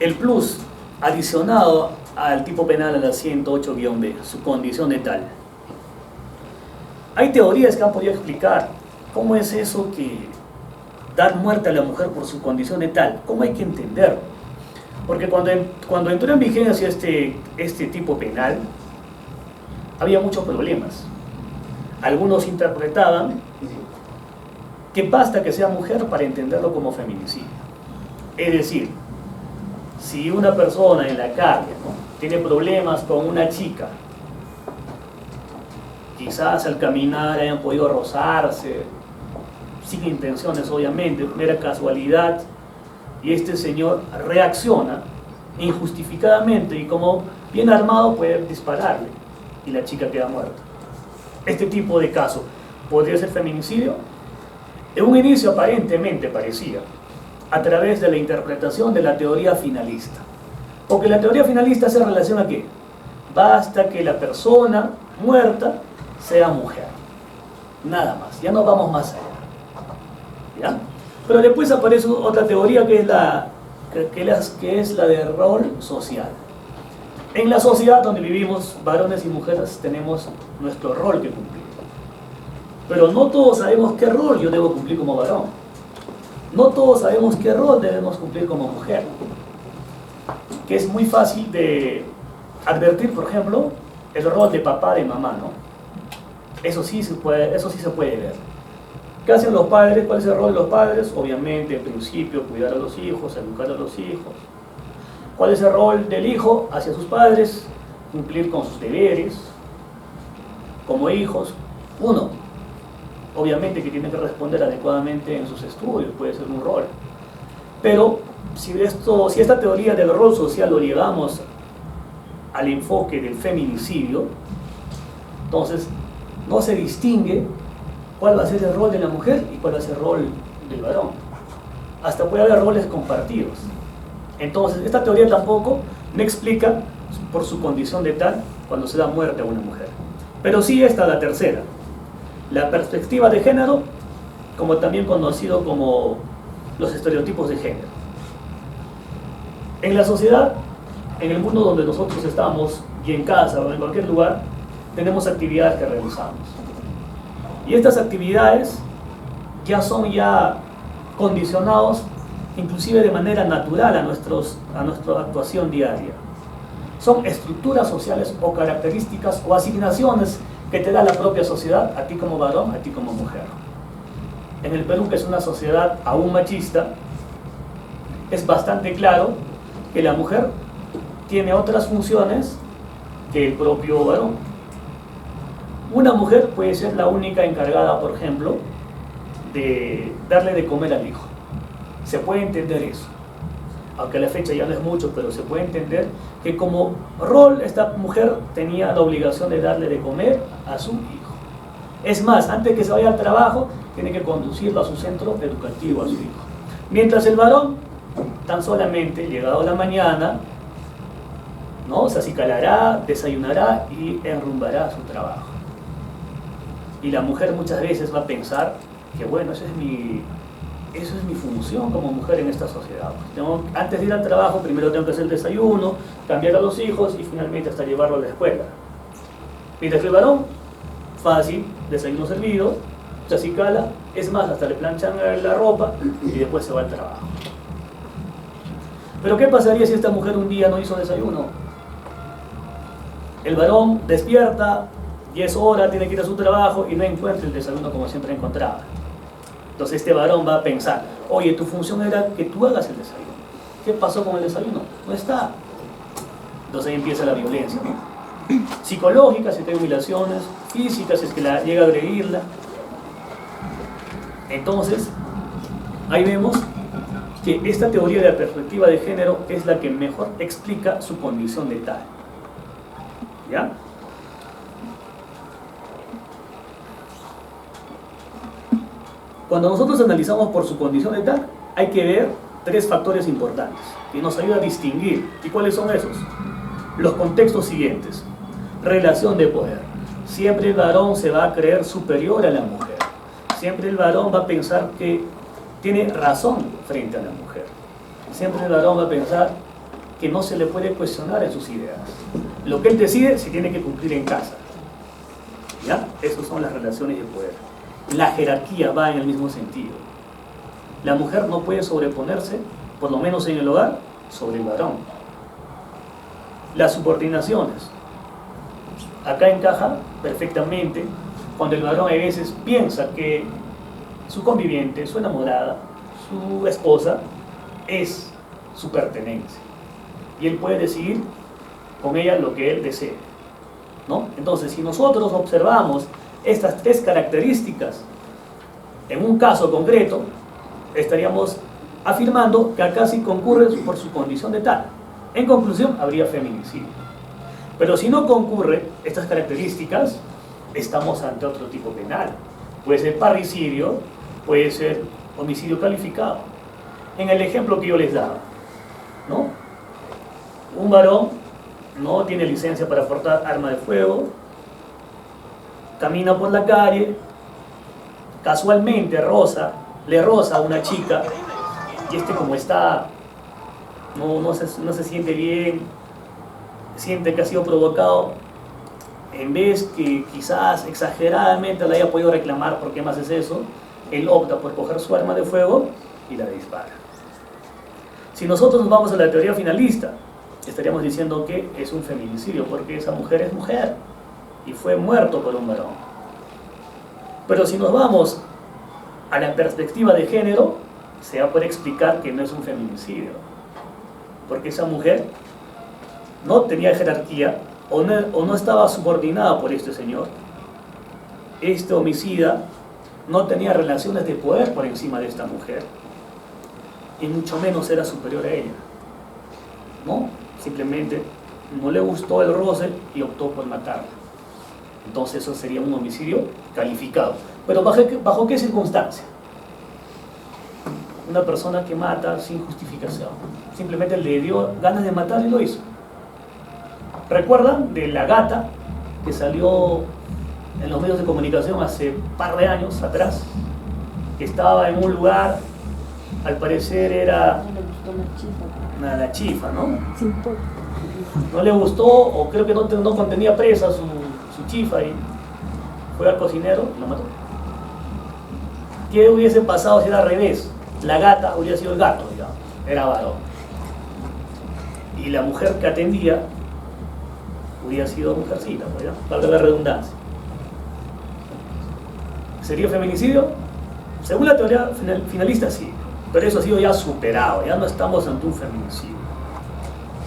el plus adicionado al tipo penal a la 108-B, su condición de tal. Hay teorías que han podido explicar cómo es eso que dar muerte a la mujer por su condición de tal, cómo hay que entenderlo. Porque cuando entró en vigencia este tipo penal, había muchos problemas. Algunos interpretaban que basta que sea mujer para entenderlo como feminicidio. Es decir, si una persona en la calle, ¿no?, tiene problemas con una chica, quizás al caminar hayan podido rozarse, sin intenciones obviamente, mera casualidad, y este señor reacciona injustificadamente y como bien armado puede dispararle y la chica queda muerta. Este tipo de caso podría ser feminicidio. En un inicio aparentemente parecía, a través de la interpretación de la teoría finalista. Porque la teoría finalista hace relación a qué? Basta que la persona muerta sea mujer. Nada más, ya no vamos más allá. ¿Ya? Pero después aparece otra teoría que es la de rol social. En la sociedad donde vivimos, varones y mujeres tenemos nuestro rol que cumplir. Pero no todos sabemos qué rol yo debo cumplir como varón. No todos sabemos qué rol debemos cumplir como mujer. Que es muy fácil de advertir, por ejemplo, el rol de papá, de mamá, ¿no? Eso sí se puede ver. ¿Qué hacen los padres? ¿Cuál es el rol de los padres? Obviamente, en principio, cuidar a los hijos, educar a los hijos. ¿Cuál es el rol del hijo hacia sus padres? Cumplir con sus deberes como hijos. Uno, obviamente que tiene que responder adecuadamente en sus estudios, puede ser un rol. Pero si esta teoría del rol social lo llevamos al enfoque del feminicidio, entonces no se distingue cuál va a ser el rol de la mujer y cuál va a ser el rol del varón. Hasta puede haber roles compartidos. Entonces, esta teoría tampoco no explica por su condición de tal cuando se da muerte a una mujer. Pero sí está la tercera, la perspectiva de género, como también conocido como los estereotipos de género. En la sociedad, en el mundo donde nosotros estamos, y en casa o en cualquier lugar, tenemos actividades que realizamos. Y estas actividades son condicionados, inclusive de manera natural, a nuestra actuación diaria. Son estructuras sociales o características o asignaciones que te da la propia sociedad, a ti como varón, a ti como mujer. En el Perú, que es una sociedad aún machista, es bastante claro que la mujer tiene otras funciones que el propio varón. Una mujer puede ser la única encargada, por ejemplo, de darle de comer al hijo. Se puede entender eso. Aunque a la fecha ya no es mucho, pero se puede entender que como rol esta mujer tenía la obligación de darle de comer a su hijo. Es más, antes de que se vaya al trabajo, tiene que conducirlo a su centro educativo, a su hijo. Mientras el varón, tan solamente llegado a la mañana, ¿no? Se acicalará, desayunará y enrumbará a su trabajo. Y la mujer muchas veces va a pensar que bueno, eso es mi función como mujer en esta sociedad. Antes de ir al trabajo, primero tengo que hacer el desayuno, cambiar a los hijos y finalmente hasta llevarlo a la escuela. Mientras que el varón, fácil, desayuno servido, se acicala, es más, hasta le planchan la ropa y después se va al trabajo. Pero ¿qué pasaría si esta mujer un día no hizo desayuno? El varón despierta, y es hora, tiene que ir a su trabajo y no encuentra el desayuno como siempre encontraba. Entonces este varón va a pensar, oye, tu función era que tú hagas el desayuno. ¿Qué pasó con el desayuno? No está. Entonces ahí empieza la violencia, ¿no? Psicológica, si hay humillaciones, físicas, si es que llega a agredirla. Entonces, ahí vemos que esta teoría de la perspectiva de género es la que mejor explica su condición de tal. ¿Ya? Cuando nosotros analizamos por su condición de tal, hay que ver tres factores importantes que nos ayudan a distinguir. ¿Y cuáles son esos? Los contextos siguientes. Relación de poder. Siempre el varón se va a creer superior a la mujer. Siempre el varón va a pensar que tiene razón frente a la mujer. Siempre el varón va a pensar que no se le puede cuestionar en sus ideas. Lo que él decide se tiene que cumplir en casa. ¿Ya? Esas son las relaciones de poder. La jerarquía va en el mismo sentido. La mujer no puede sobreponerse, por lo menos en el hogar, sobre el varón. Las subordinaciones. Acá encaja perfectamente cuando el varón a veces piensa que su conviviente, su enamorada, su esposa, es su pertenencia. Y él puede decidir con ella lo que él desee, ¿no? Entonces, si nosotros observamos estas tres características en un caso concreto, estaríamos afirmando que acá sí concurre por su condición de tal. En conclusión, habría feminicidio. Pero si no concurre estas características, estamos ante otro tipo penal. Puede ser parricidio, puede ser homicidio calificado. En el ejemplo que yo les daba, ¿no? Un varón no tiene licencia para portar arma de fuego, camina por la calle, casualmente le roza a una chica, y como está, no se siente bien, siente que ha sido provocado, en vez que quizás exageradamente le haya podido reclamar por qué más es eso, él opta por coger su arma de fuego y la dispara. Si nosotros nos vamos a la teoría finalista, estaríamos diciendo que es un feminicidio, porque esa mujer es mujer y fue muerto por un varón. Pero si nos vamos a la perspectiva de género, se va a poder explicar que no es un feminicidio, porque esa mujer no tenía jerarquía o no estaba subordinada por este señor. Este homicida no tenía relaciones de poder por encima de esta mujer, y mucho menos era superior a ella, ¿no? Simplemente no le gustó el roce y optó por matarla. Entonces eso sería un homicidio calificado. Pero ¿bajo qué circunstancia? Una persona que mata sin justificación, simplemente le dio ganas de matar y lo hizo. ¿Recuerdan de la gata que salió en los medios de comunicación hace un par de años atrás? Que estaba en un lugar, al parecer era la chifa, ¿no? No le gustó, o creo que no contenía presa su chifa, y fue al cocinero y lo mató. ¿Qué hubiese pasado si era al revés? La gata hubiera sido el gato, digamos, era varón. Y la mujer que atendía hubiera sido mujercita, ¿no? Valga la redundancia. ¿Sería feminicidio? Según la teoría finalista, sí. Pero eso ha sido ya superado, ya no estamos ante un feminicidio.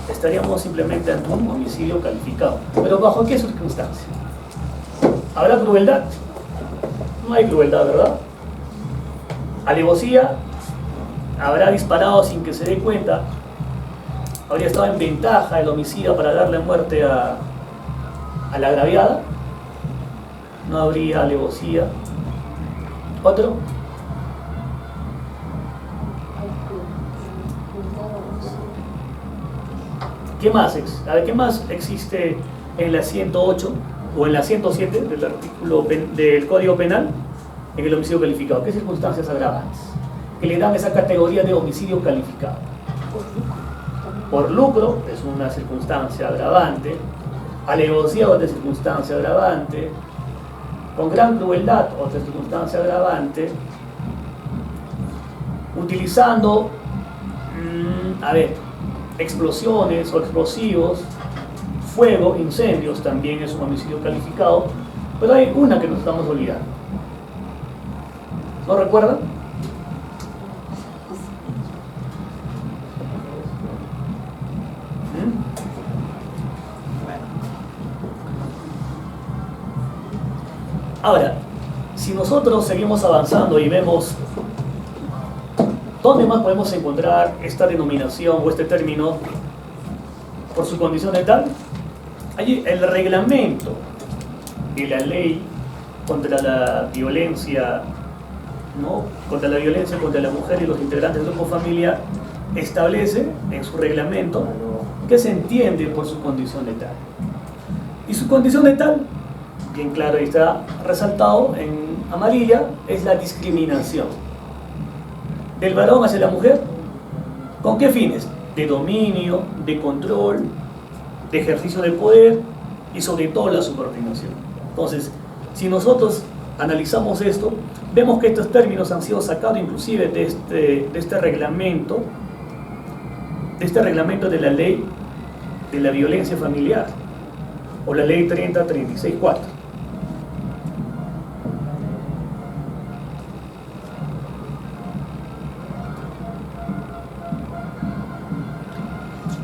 Estaríamos simplemente ante un homicidio calificado. ¿Pero bajo qué circunstancia? ¿Habrá crueldad? No hay crueldad, ¿verdad? ¿Alevosía? ¿Habrá disparado sin que se dé cuenta? ¿Habría estado en ventaja el homicida para darle muerte a la agraviada? No habría alevosía. ¿Otro? ¿Qué más? A ver, ¿qué más existe en la 108 o en la 107 del artículo del Código Penal en el homicidio calificado? ¿Qué circunstancias agravantes que le dan esa categoría de homicidio calificado? Por lucro es una circunstancia agravante, alevosía otra circunstancia agravante, con gran crueldad otra circunstancia agravante, utilizando, explosiones o explosivos, fuego, incendios, también es un homicidio calificado, pero hay una que nos estamos olvidando. ¿No recuerdan? Ahora, si nosotros seguimos avanzando y vemos dónde más podemos encontrar esta denominación o este término por su condición de tal, allí el reglamento de la ley contra la violencia, ¿no? Contra la violencia contra la mujer y los integrantes del grupo familiar establece en su reglamento que se entiende por su condición de tal. Y su condición de tal, bien claro, y está resaltado en amarilla, es la discriminación del varón hacia la mujer. ¿Con qué fines? De dominio, de control, de ejercicio del poder y sobre todo la subordinación. Entonces, si nosotros analizamos esto, vemos que estos términos han sido sacados inclusive de este reglamento de la ley de la violencia familiar, o la ley 3036-4.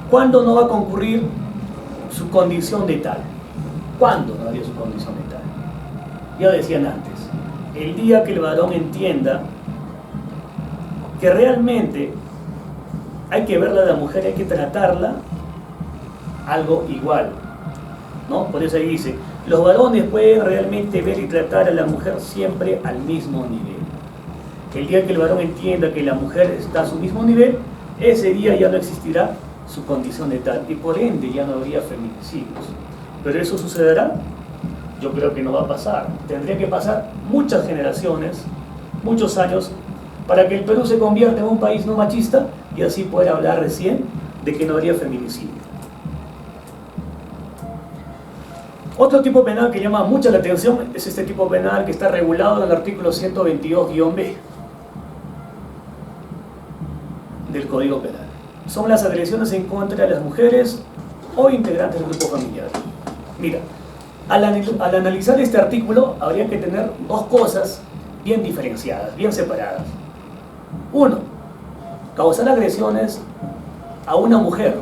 ¿Cuándo no va a concurrir su condición de tal? ¿Cuándo no habría su condición de tal? Ya decían antes, el día que el varón entienda que realmente hay que verla a la mujer, hay que tratarla algo igual, ¿no? Por eso ahí dice, los varones pueden realmente ver y tratar a la mujer siempre al mismo nivel. El día que el varón entienda que la mujer está a su mismo nivel, ese día ya no existirá su condición de tal, y por ende ya no habría feminicidios. ¿Pero eso sucederá? Yo creo que no va a pasar. Tendría que pasar muchas generaciones, muchos años, para que el Perú se convierta en un país no machista y así poder hablar recién de que no habría feminicidio. Otro tipo penal que llama mucho la atención es este tipo penal que está regulado en el artículo 122-B del Código Penal. Son las agresiones en contra de las mujeres o integrantes del grupo familiar. Mira, Al analizar este artículo habría que tener dos cosas bien diferenciadas, bien separadas. Uno, causar agresiones a una mujer,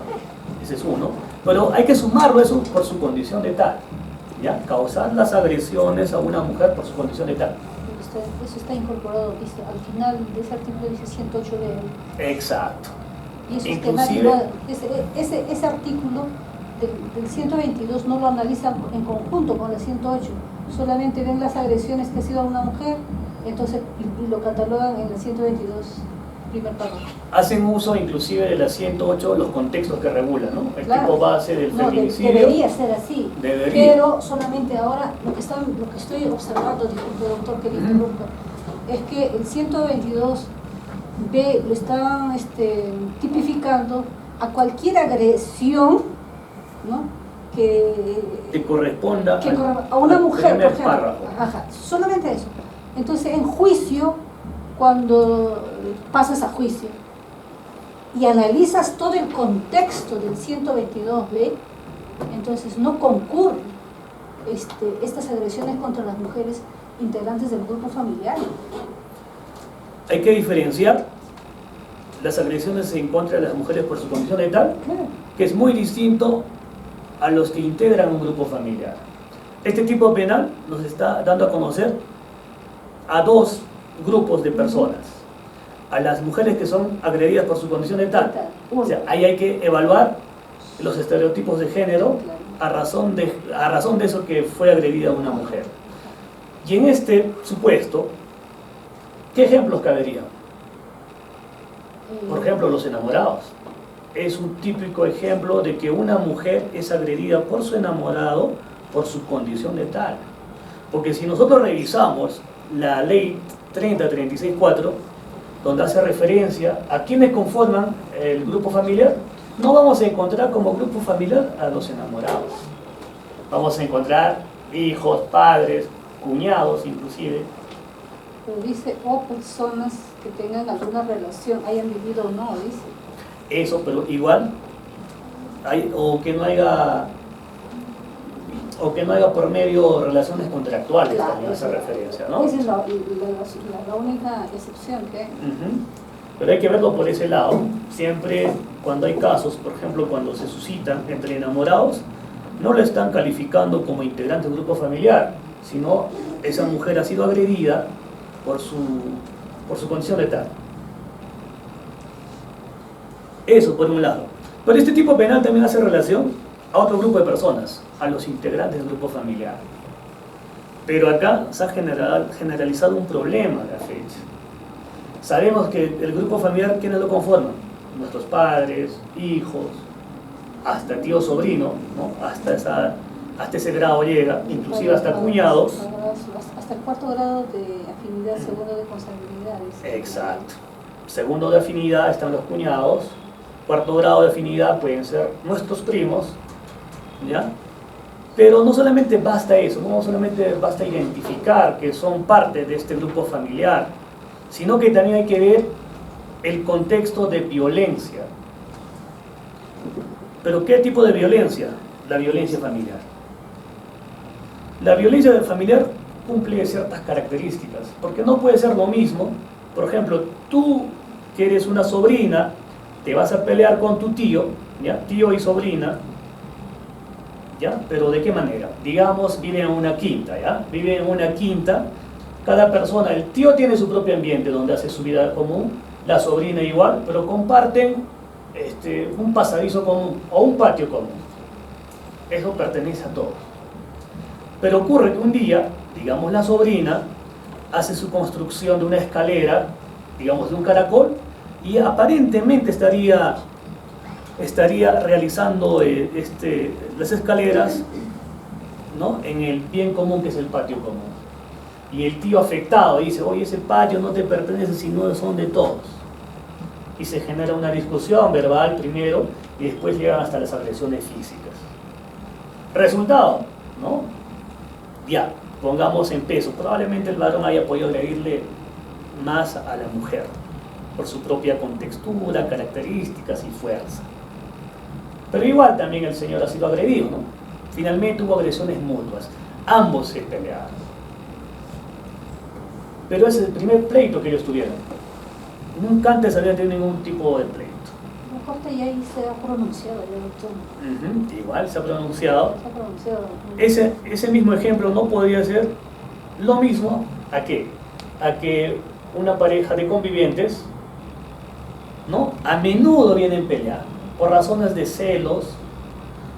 ese es uno, pero hay que sumarlo eso por su condición de tal, ¿ya? Causar las agresiones a una mujer por su condición de tal. Eso está incorporado, dice, al final de ese artículo dice 108 de... Exacto. Y eso Inclusive, ese artículo del 122 no lo analizan en conjunto con el 108, solamente ven las agresiones que ha sido a una mujer, entonces y lo catalogan en el 122, primer párrafo. hacen uso inclusive de la 108 los contextos que regulan, ¿no? El Claro. tipo base del No, feminicidio. debería ser así, Debería. pero solamente ahora lo que estoy observando, disculpe doctor que le interrumpa, es que el 122B lo están tipificando a cualquier agresión, ¿no? que corresponda a una al mujer, por primer ejemplo. párrafo. Ajá, solamente eso. Entonces, en juicio, cuando pasas a juicio y analizas todo el contexto del 122B, entonces no concurren estas agresiones contra las mujeres integrantes del grupo familiar. Hay que diferenciar las agresiones en contra de las mujeres por su condición de tal, Claro. que es muy distinto a los que integran un grupo familiar. Este tipo penal nos está dando a conocer a dos grupos de personas: a las mujeres que son agredidas por su condición de tal. O sea, ahí hay que evaluar los estereotipos de género a razón de eso que fue agredida una mujer. Y en este supuesto, ¿qué ejemplos caberían? Por ejemplo, los enamorados. Es un típico ejemplo de que una mujer es agredida por su enamorado por su condición de tal. Porque si nosotros revisamos la ley 3036-4, donde hace referencia a quienes conforman el grupo familiar, no vamos a encontrar como grupo familiar a los enamorados. Vamos a encontrar hijos, padres, cuñados inclusive. Pero dice, o personas que tengan alguna relación, hayan vivido o no, dice. Eso, pero igual, o que no haya por medio relaciones contractuales, Claro, también hace referencia, ¿no? Esa es la única excepción que hay. Ujú. Pero hay que verlo por ese lado. Siempre cuando hay casos, por ejemplo, cuando se suscitan entre enamorados, no lo están calificando como integrante del grupo familiar, sino esa mujer ha sido agredida por su condición de tal. Eso por un lado. Pero este tipo penal también hace relación a otro grupo de personas, a los integrantes del grupo familiar. Pero acá se ha generalizado un problema a la fecha. Sabemos que el grupo familiar, ¿quiénes lo conforman? Nuestros padres, hijos, hasta tío, sobrino, ¿no? Hasta ese grado llega, inclusive hasta cuñados. Hasta el cuarto grado de afinidad, segundo de consanguinidad. Exacto. Segundo de afinidad están los cuñados. Cuarto grado de afinidad pueden ser nuestros primos, ¿ya? Pero no solamente basta eso, no solamente basta identificar que son parte de este grupo familiar, sino que también hay que ver el contexto de violencia. ¿Pero qué tipo de violencia? La violencia familiar. La violencia familiar cumple ciertas características, porque no puede ser lo mismo. Por ejemplo, tú que eres una sobrina, te vas a pelear con tu tío, ¿ya? Tío y sobrina, ¿ya? Pero ¿de qué manera? Digamos, viven en una quinta, ¿ya? Viven en una quinta, cada persona, el tío tiene su propio ambiente donde hace su vida común, la sobrina igual, pero comparten un pasadizo común o un patio común. Eso pertenece a todos. Pero ocurre que un día, digamos, la sobrina hace su construcción de una escalera, digamos, de un caracol, y aparentemente estaría realizando las escaleras, ¿no? En el bien común que es el patio común. Y el tío afectado dice, oye, ese patio no te pertenece, sino son de todos. Y se genera una discusión verbal primero y después llegan hasta las agresiones físicas. Resultado, ¿no? Ya, pongamos en peso, probablemente el varón haya podido agredirle más a la mujer por su propia contextura, características y fuerza. Pero igual también el señor ha sido agredido, ¿no? Finalmente hubo agresiones mutuas. Ambos se pelearon. Pero ese es el primer pleito que ellos tuvieron. Nunca antes habían tenido ningún tipo de pleito. La Corte ya ahí se ha pronunciado, ya, doctor. Igual se ha pronunciado. Se ha pronunciado. Ese mismo ejemplo no podría ser lo mismo a qué? A que una pareja de convivientes, ¿no? A menudo vienen peleando por razones de celos,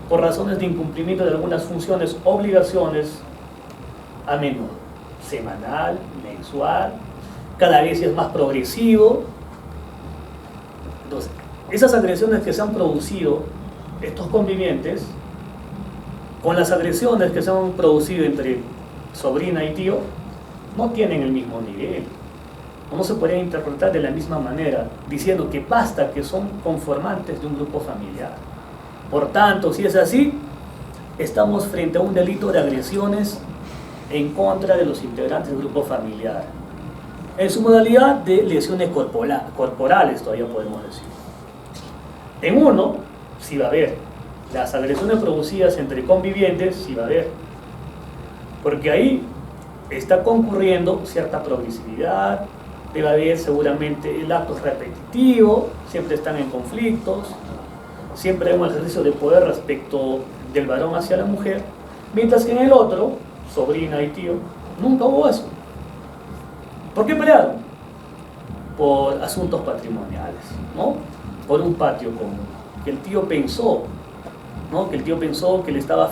por razones de incumplimiento de algunas funciones, obligaciones, a menudo, semanal, mensual, cada vez es más progresivo. Entonces, esas agresiones que se han producido estos convivientes, con las agresiones que se han producido entre sobrina y tío, no tienen el mismo nivel. No se podría interpretar de la misma manera, diciendo que basta que son conformantes de un grupo familiar. Por tanto, si es así, estamos frente a un delito de agresiones en contra de los integrantes del grupo familiar. En su modalidad de lesiones corporales, todavía podemos decir. En uno, sí va a haber. Las agresiones producidas entre convivientes, sí va a haber. Porque ahí está concurriendo cierta progresividad, debe haber seguramente el acto repetitivo, siempre están en conflictos, siempre hay un ejercicio de poder respecto del varón hacia la mujer, mientras que en el otro, sobrina y tío, nunca hubo eso. ¿Por qué pelearon? Por asuntos patrimoniales, ¿no? Por un patio común, que el tío pensó, ¿no? Que el tío pensó que le estaba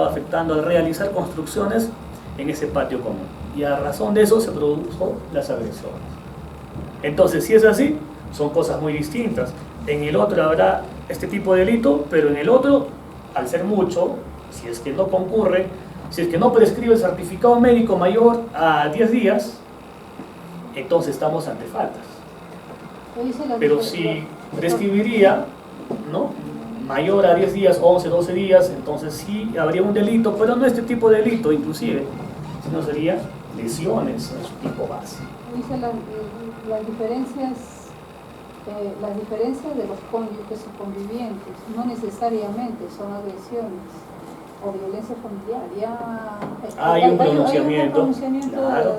afectando al realizar construcciones en ese patio común. Y a razón de eso se produjo las agresiones. Entonces, si es así, son cosas muy distintas. En el otro habrá este tipo de delito, pero en el otro, al ser mucho, si es que no concurre, si es que no prescribe el certificado médico mayor a 10 días, entonces estamos ante faltas. Pero si prescribiría, ¿no?, mayor a 10 días, 11, 12 días, entonces sí habría un delito, pero no este tipo de delito inclusive, sino sería lesiones en su tipo base. Dice las diferencias de los cónyuges y convivientes no necesariamente son agresiones o violencia familiar. Hay un pronunciamiento, hay un pronunciamiento claro.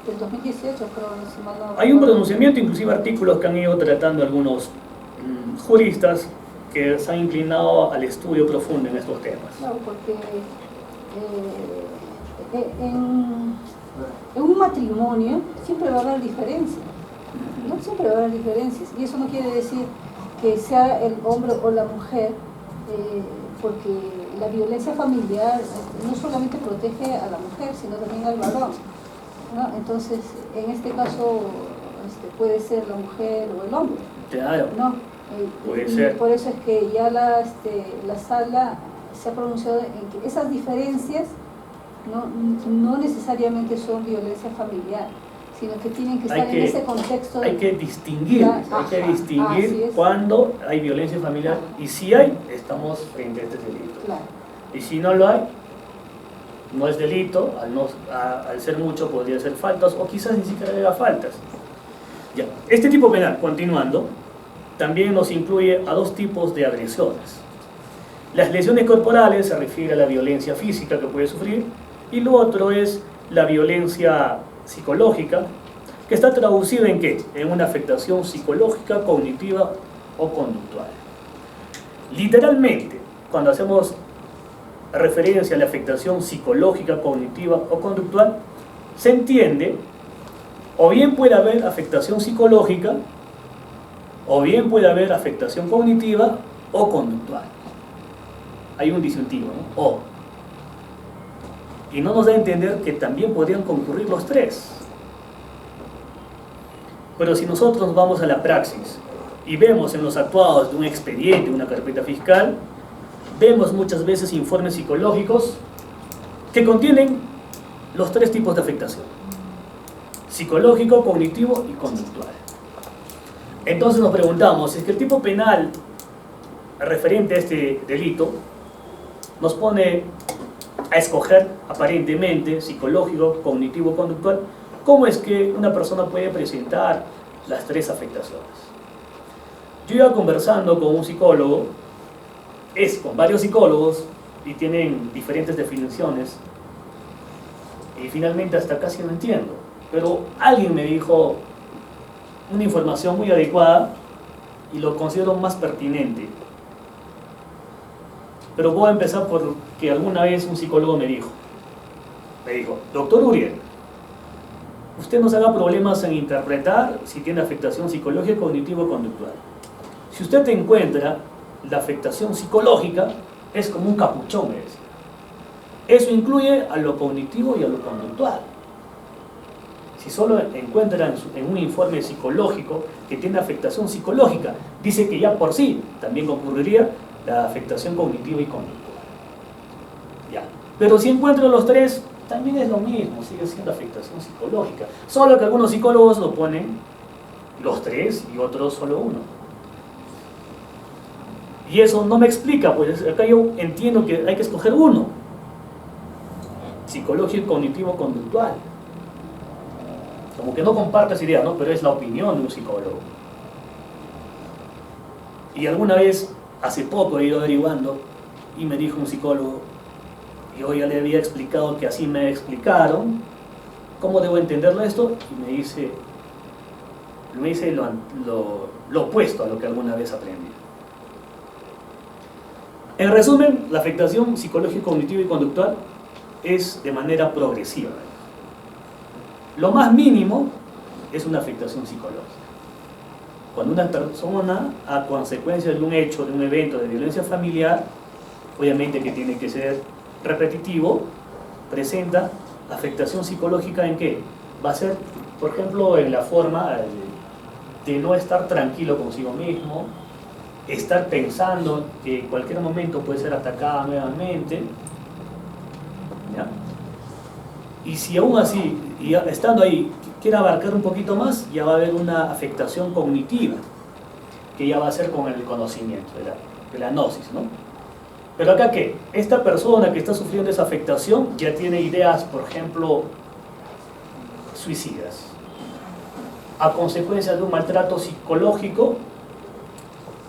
del 2018, creo, si mal no hay un pronunciamiento, inclusive artículos que han ido tratando algunos juristas que se han inclinado al estudio profundo en estos temas. Claro, porque en un matrimonio siempre va a haber diferencias, ¿no? Siempre va a haber diferencias, y eso no quiere decir que sea el hombre o la mujer, porque la violencia familiar no solamente protege a la mujer, sino también al varón, ¿no? Entonces, en este caso, puede ser la mujer o el hombre. Claro. ¿No? Puede y ser. por eso es que ya la sala se ha pronunciado en que esas diferencias no necesariamente son violencia familiar, sino que tienen que estar en ese contexto. Hay que distinguir, cuando hay violencia familiar, y si hay, estamos frente a este delito. Claro. Y si no lo hay, no es delito, al ser mucho podría ser faltas, o quizás ni siquiera haya faltas. Ya. Este tipo penal, continuando, también nos incluye a dos tipos de agresiones. Las lesiones corporales se refiere a la violencia física que puede sufrir, y lo otro es la violencia psicológica, que está traducida en ¿qué? En una afectación psicológica, cognitiva o conductual. Literalmente, cuando hacemos referencia a la afectación psicológica, cognitiva o conductual, se entiende, o bien puede haber afectación psicológica, o bien puede haber afectación cognitiva o conductual. Hay un disyuntivo, ¿no? O. Y no nos da a entender que también podrían concurrir los tres. Pero si nosotros vamos a la praxis y vemos en los actuados de un expediente, una carpeta fiscal, vemos muchas veces informes psicológicos que contienen los tres tipos de afectación: psicológico, cognitivo y conductual. Entonces nos preguntamos, ¿es que el tipo penal referente a este delito nos pone a escoger aparentemente psicológico, cognitivo, conductual? ¿Cómo es que una persona puede presentar las tres afectaciones? Yo iba conversando con un psicólogo es con varios psicólogos y tienen diferentes definiciones, y finalmente hasta casi no entiendo, pero alguien me dijo una información muy adecuada y lo considero más pertinente. Pero voy a empezar por que alguna vez un psicólogo me dijo, doctor Uriel, usted no se haga problemas en interpretar si tiene afectación psicológica, cognitivo-conductual. Si usted encuentra la afectación psicológica, es como un capuchón, me decía. Eso incluye a lo cognitivo y a lo conductual. Si solo encuentran en un informe psicológico que tiene afectación psicológica, dice que ya por sí también ocurriría la afectación cognitiva y conductual. Ya. Pero si encuentran los tres, también es lo mismo, sigue siendo afectación psicológica. Solo que algunos psicólogos lo ponen los tres y otros solo uno. Y eso no me explica, pues acá yo entiendo que hay que escoger uno. Psicológico y cognitivo-conductual. Como que no comparto esa idea, ¿no? Pero es la opinión de un psicólogo. Y alguna vez, hace poco, he ido averiguando y me dijo un psicólogo, yo ya le había explicado que así me explicaron, ¿cómo debo entenderlo esto? Y me dice lo opuesto a lo que alguna vez aprendí. En resumen, la afectación psicológica, cognitiva y conductual es de manera progresiva. Lo más mínimo es una afectación psicológica. Cuando una persona, a consecuencia de un hecho, de un evento de violencia familiar, obviamente que tiene que ser repetitivo, presenta afectación psicológica ¿en qué? Va a ser, por ejemplo, en la forma de no estar tranquilo consigo mismo, estar pensando que en cualquier momento puede ser atacada nuevamente, ¿ya? Y si aún así, y estando ahí, quiere abarcar un poquito más, ya va a haber una afectación cognitiva, que ya va a ser con el conocimiento, de la gnosis, ¿no? Pero acá, ¿qué? Esta persona que está sufriendo esa afectación ya tiene ideas, por ejemplo, suicidas. A consecuencia de un maltrato psicológico,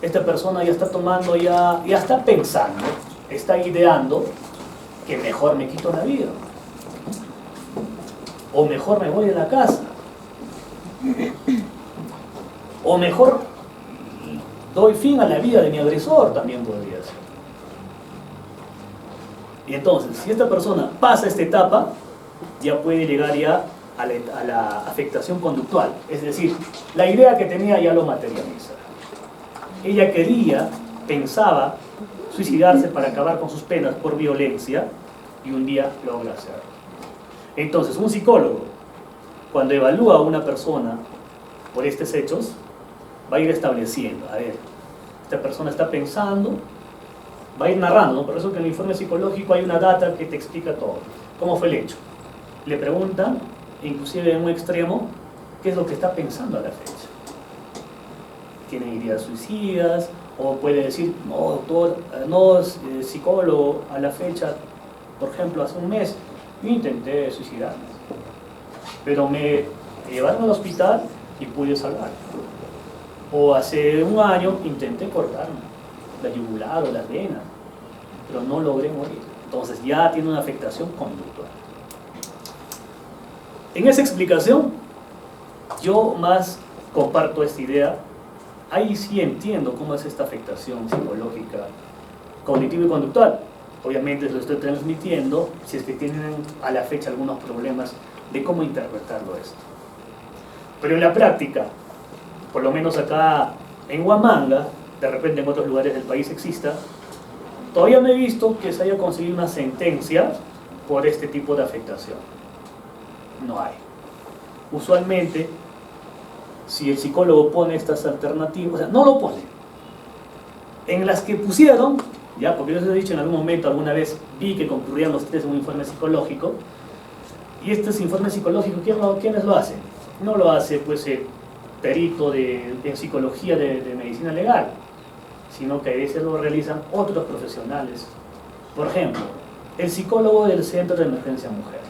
esta persona ya está tomando, ya está pensando, está ideando que mejor me quito la vida. O mejor me voy de la casa. O mejor doy fin a la vida de mi agresor, también podría ser. Y entonces, si esta persona pasa esta etapa, ya puede llegar ya a la afectación conductual. Es decir, la idea que tenía ya lo materializa. Ella pensaba suicidarse para acabar con sus penas por violencia y un día logra hacerlo. Entonces, un psicólogo, cuando evalúa a una persona por estos hechos, va a ir estableciendo, a ver, esta persona está pensando, va a ir narrando, ¿no? Por eso que en el informe psicológico hay una data que te explica todo. ¿Cómo fue el hecho? Le preguntan, inclusive en un extremo, qué es lo que está pensando a la fecha. ¿Tiene ideas suicidas? O puede decir, no, doctor, no, psicólogo, a la fecha, por ejemplo, hace un mes, yo intenté suicidarme, pero me llevaron al hospital y pude salvar. O hace un año intenté cortarme la yugular o las venas, pero no logré morir. Entonces ya tiene una afectación conductual. En esa explicación, yo más comparto esta idea. Ahí sí entiendo cómo es esta afectación psicológica, cognitiva y conductual. Obviamente lo estoy transmitiendo si es que tienen a la fecha algunos problemas de cómo interpretarlo esto. Pero en la práctica, por lo menos acá en Huamanga, de repente en otros lugares del país exista, todavía no he visto que se haya conseguido una sentencia por este tipo de afectación. No hay. Usualmente, si el psicólogo pone estas alternativas, o sea, no lo pone. En las que pusieron, ya, porque yo les he dicho en algún momento, alguna vez vi que concurrían los tres en un informe psicológico, y estos informes psicológicos, ¿quiénes lo hacen? No lo hace pues el perito en psicología de medicina legal, sino que a veces lo realizan otros profesionales. Por ejemplo, el psicólogo del Centro de Emergencia Mujer.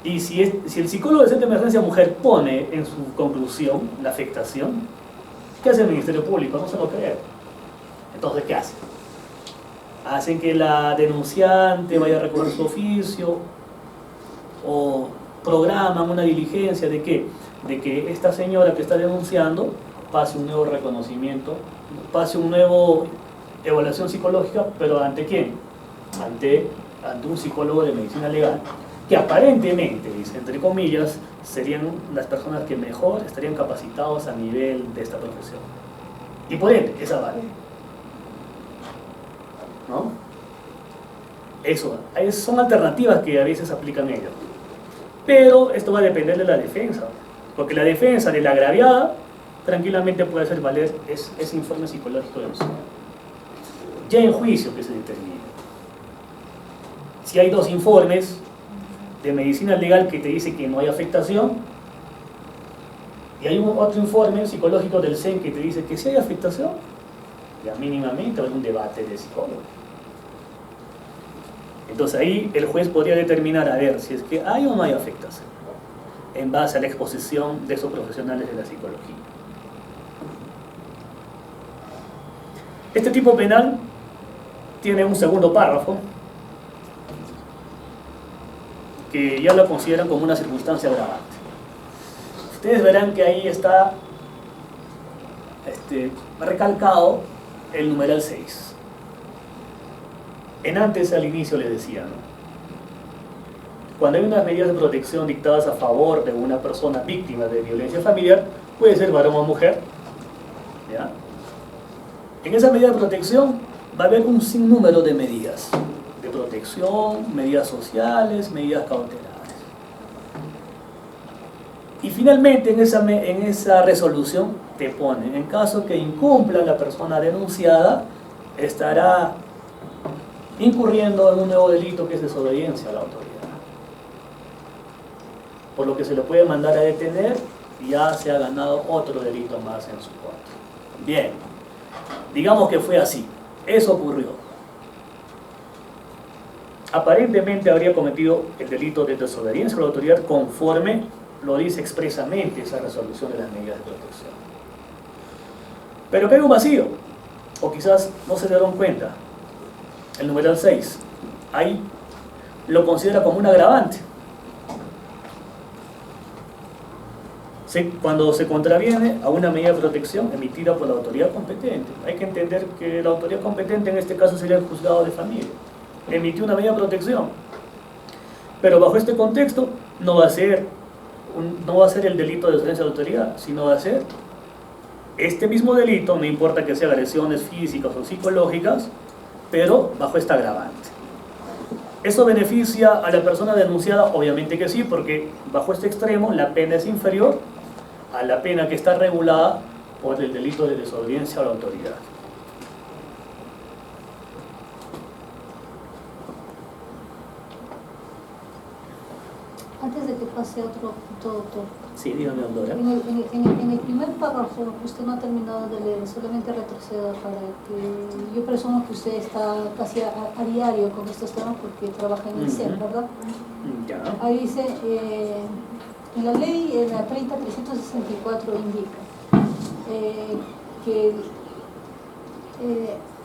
Y si el psicólogo del Centro de Emergencia Mujer pone en su conclusión la afectación, ¿qué hace el Ministerio Público? No se lo cree. Entonces, ¿qué hacen? Hacen que la denunciante vaya a recoger su oficio o programan una diligencia de ¿qué? De que esta señora que está denunciando pase un nuevo reconocimiento, pase una nueva evaluación psicológica, pero ¿ante quién? Ante un psicólogo de medicina legal, que aparentemente, dice, entre comillas, serían las personas que mejor estarían capacitados a nivel de esta profesión. Y por ende, esa vale. ¿No? Eso, son alternativas que a veces aplican ellos. Pero esto va a depender de la defensa, porque la defensa de la agraviada tranquilamente puede hacer valer ese informe psicológico de usted. Ya en juicio que se determina. Si hay dos informes de medicina legal que te dice que no hay afectación, y hay otro informe psicológico del CEN que te dice que sí hay afectación, ya mínimamente hay un debate de psicólogo. Entonces ahí el juez podría determinar a ver si es que hay o no hay afectación, en base a la exposición de esos profesionales de la psicología. Este tipo penal tiene un segundo párrafo que ya lo consideran como una circunstancia agravante. Ustedes verán que ahí está recalcado el numeral 6. Antes al inicio les decía, ¿no? Cuando hay unas medidas de protección dictadas a favor de una persona víctima de violencia familiar, puede ser varón o mujer, ¿ya? En esa medida de protección va a haber un sinnúmero de medidas de protección, medidas sociales, medidas cautelares. Y finalmente en esa resolución te ponen, en caso que incumpla la persona denunciada, estará incurriendo en un nuevo delito que es desobediencia a la autoridad. Por lo que se le puede mandar a detener y ya se ha ganado otro delito más en su contra. Bien, digamos que fue así, eso ocurrió. Aparentemente habría cometido el delito de desobediencia a la autoridad conforme lo dice expresamente esa resolución de las medidas de protección. Pero que hay un vacío, o quizás no se dieron cuenta. El numeral 6, ahí lo considera como un agravante. Cuando se contraviene a una medida de protección emitida por la autoridad competente. Hay que entender que la autoridad competente en este caso sería el juzgado de familia. Emitió una medida de protección. Pero bajo este contexto no va a ser el delito de desobediencia a la autoridad, sino va a ser este mismo delito, no importa que sea agresiones físicas o psicológicas, pero bajo esta agravante. ¿Eso beneficia a la persona denunciada? Obviamente que sí, porque bajo este extremo la pena es inferior a la pena que está regulada por el delito de desobediencia a la autoridad. Antes de que pase a otro punto, doctor. Sí, dígame, doctora. En el primer párrafo, usted no ha terminado de leer, solamente retrocedo para que... Yo presumo que usted está casi a diario con estos temas porque trabaja en el CEN, ¿verdad? Ya. Ahí dice, en la ley, en la 30.364 indica que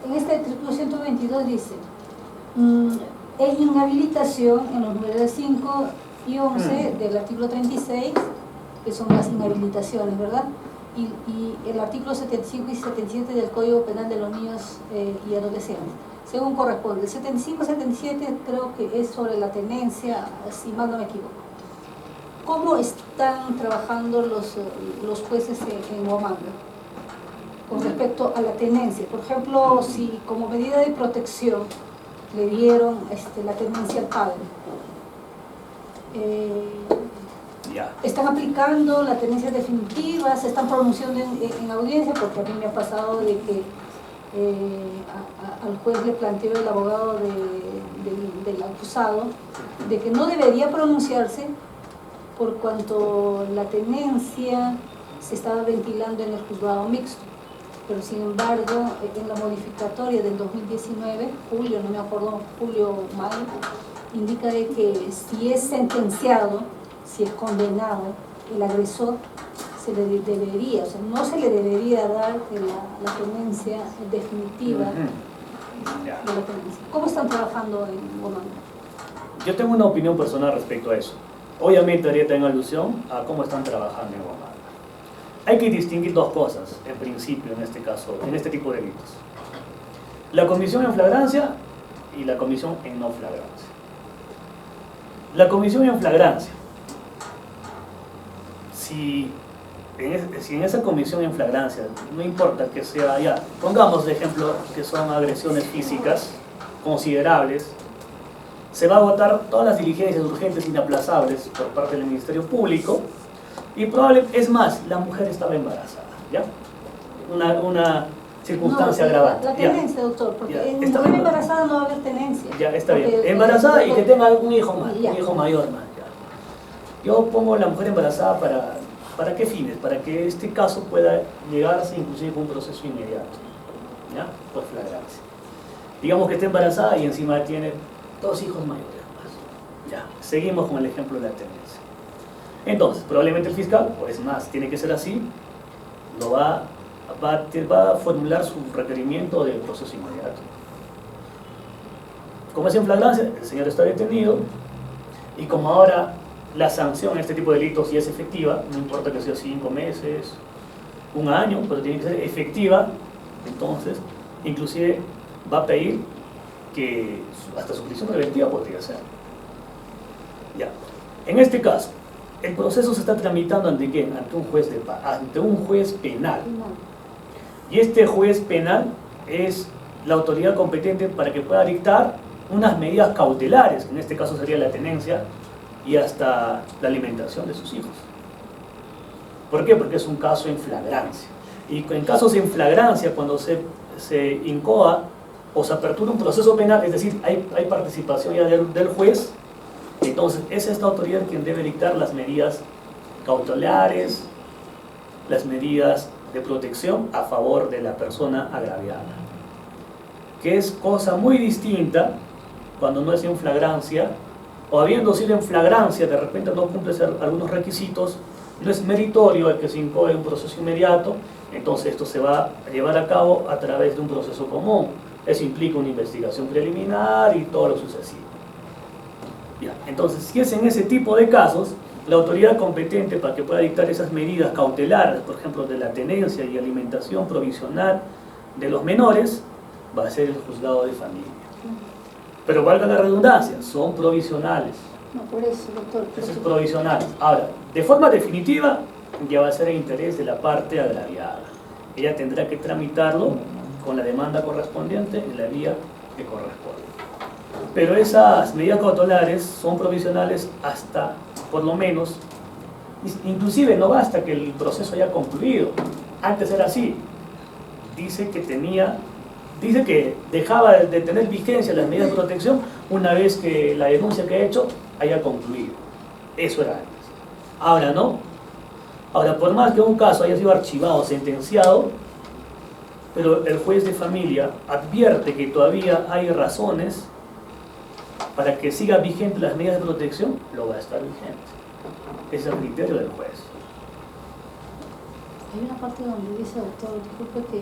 en este artículo 122 dice en inhabilitación en los numerales 5 y 11 del artículo 36, que son las inhabilitaciones, ¿verdad? Y el artículo 75 y 77 del Código Penal de los Niños y Adolescentes, según corresponde. El 75 y 77 creo que es sobre la tenencia, si mal no me equivoco. ¿Cómo están trabajando los jueces en Huamanga con respecto a la tenencia? Por ejemplo, si como medida de protección le dieron la tenencia al padre, ¿están aplicando la tenencia definitiva? ¿Se están pronunciando en audiencia? Porque a mí me ha pasado de que al juez le planteó el abogado del acusado de que no debería pronunciarse por cuanto la tenencia se estaba ventilando en el juzgado mixto. Pero sin embargo, en la modificatoria del 2019, julio, no me acuerdo, julio o mayo, indica de que si es sentenciado, si es condenado el agresor, se le debería, o sea, no se le debería dar la tenencia definitiva Ya. de la tenencia. ¿Cómo están trabajando en Guamán? Yo tengo una opinión personal respecto a eso. Obviamente haría también alusión a cómo están trabajando en Guamán. Hay que distinguir dos cosas, en principio, en este caso, en este tipo de delitos. La comisión en flagrancia y la comisión en no flagrancia. La comisión en flagrancia. Si en esa comisión en flagrancia, no importa que sea ya, pongamos de ejemplo que son agresiones físicas considerables, se va a agotar todas las diligencias urgentes inaplazables por parte del Ministerio Público y probablemente, es más, la mujer estaba embarazada, ¿ya? Una circunstancia agravante. La tenencia, doctor, porque Ya, en está mujer bien. embarazada no va a haber tenencia. Ya, está bien. Porque, Embarazada y que tenga un hijo más, ya. un hijo mayor más. Ya. Yo pongo la mujer embarazada ¿para qué fines? Para que este caso pueda llegarse inclusive con un proceso inmediato, ¿ya? Por flagrancia. Digamos que está embarazada y encima tiene 2 hijos mayores más. Ya, seguimos con el ejemplo de la tenencia. Entonces, probablemente el fiscal, o es más, tiene que ser así, va a formular su requerimiento de proceso inmediato. Como es en flagrancia, el señor está detenido y como ahora la sanción en este tipo de delitos ya es efectiva, no importa que sea 5 meses, 1 año, pero tiene que ser efectiva, entonces inclusive va a pedir que hasta su prisión preventiva podría ser. Ya. En este caso, el proceso se está tramitando ante quién? Ante un juez penal. Y este juez penal es la autoridad competente para que pueda dictar unas medidas cautelares, que en este caso sería la tenencia y hasta la alimentación de sus hijos. ¿Por qué? Porque es un caso en flagrancia. Y en casos en flagrancia, cuando se incoa o se apertura un proceso penal, es decir, hay participación ya del juez, entonces es esta autoridad quien debe dictar las medidas cautelares, las medidas de protección a favor de la persona agraviada, que es cosa muy distinta cuando no es en flagrancia, o habiendo sido en flagrancia, de repente no cumple algunos requisitos, no es meritorio el que se incoe un proceso inmediato, entonces esto se va a llevar a cabo a través de un proceso común. Eso implica una investigación preliminar y todo lo sucesivo. Ya. Entonces, si es en ese tipo de casos, la autoridad competente para que pueda dictar esas medidas cautelares, por ejemplo, de la tenencia y alimentación provisional de los menores, va a ser el juzgado de familia. Pero valga la redundancia, son provisionales. No, por eso, doctor. Eso es provisional. Ahora, de forma definitiva, ya va a ser el interés de la parte agraviada. Ella tendrá que tramitarlo con la demanda correspondiente en la vía que corresponde. Pero esas medidas cautelares son provisionales hasta, por lo menos, inclusive no basta que el proceso haya concluido. Antes era así. Dice que dejaba de tener vigencia las medidas de protección una vez que la denuncia que ha hecho haya concluido. Eso era antes. Ahora no. Ahora, por más que un caso haya sido archivado, sentenciado, pero el juez de familia advierte que todavía hay razones para que siga vigente las medidas de protección, lo va a estar vigente. Ese es el criterio del juez. Hay una parte donde dice, doctor, disculpe que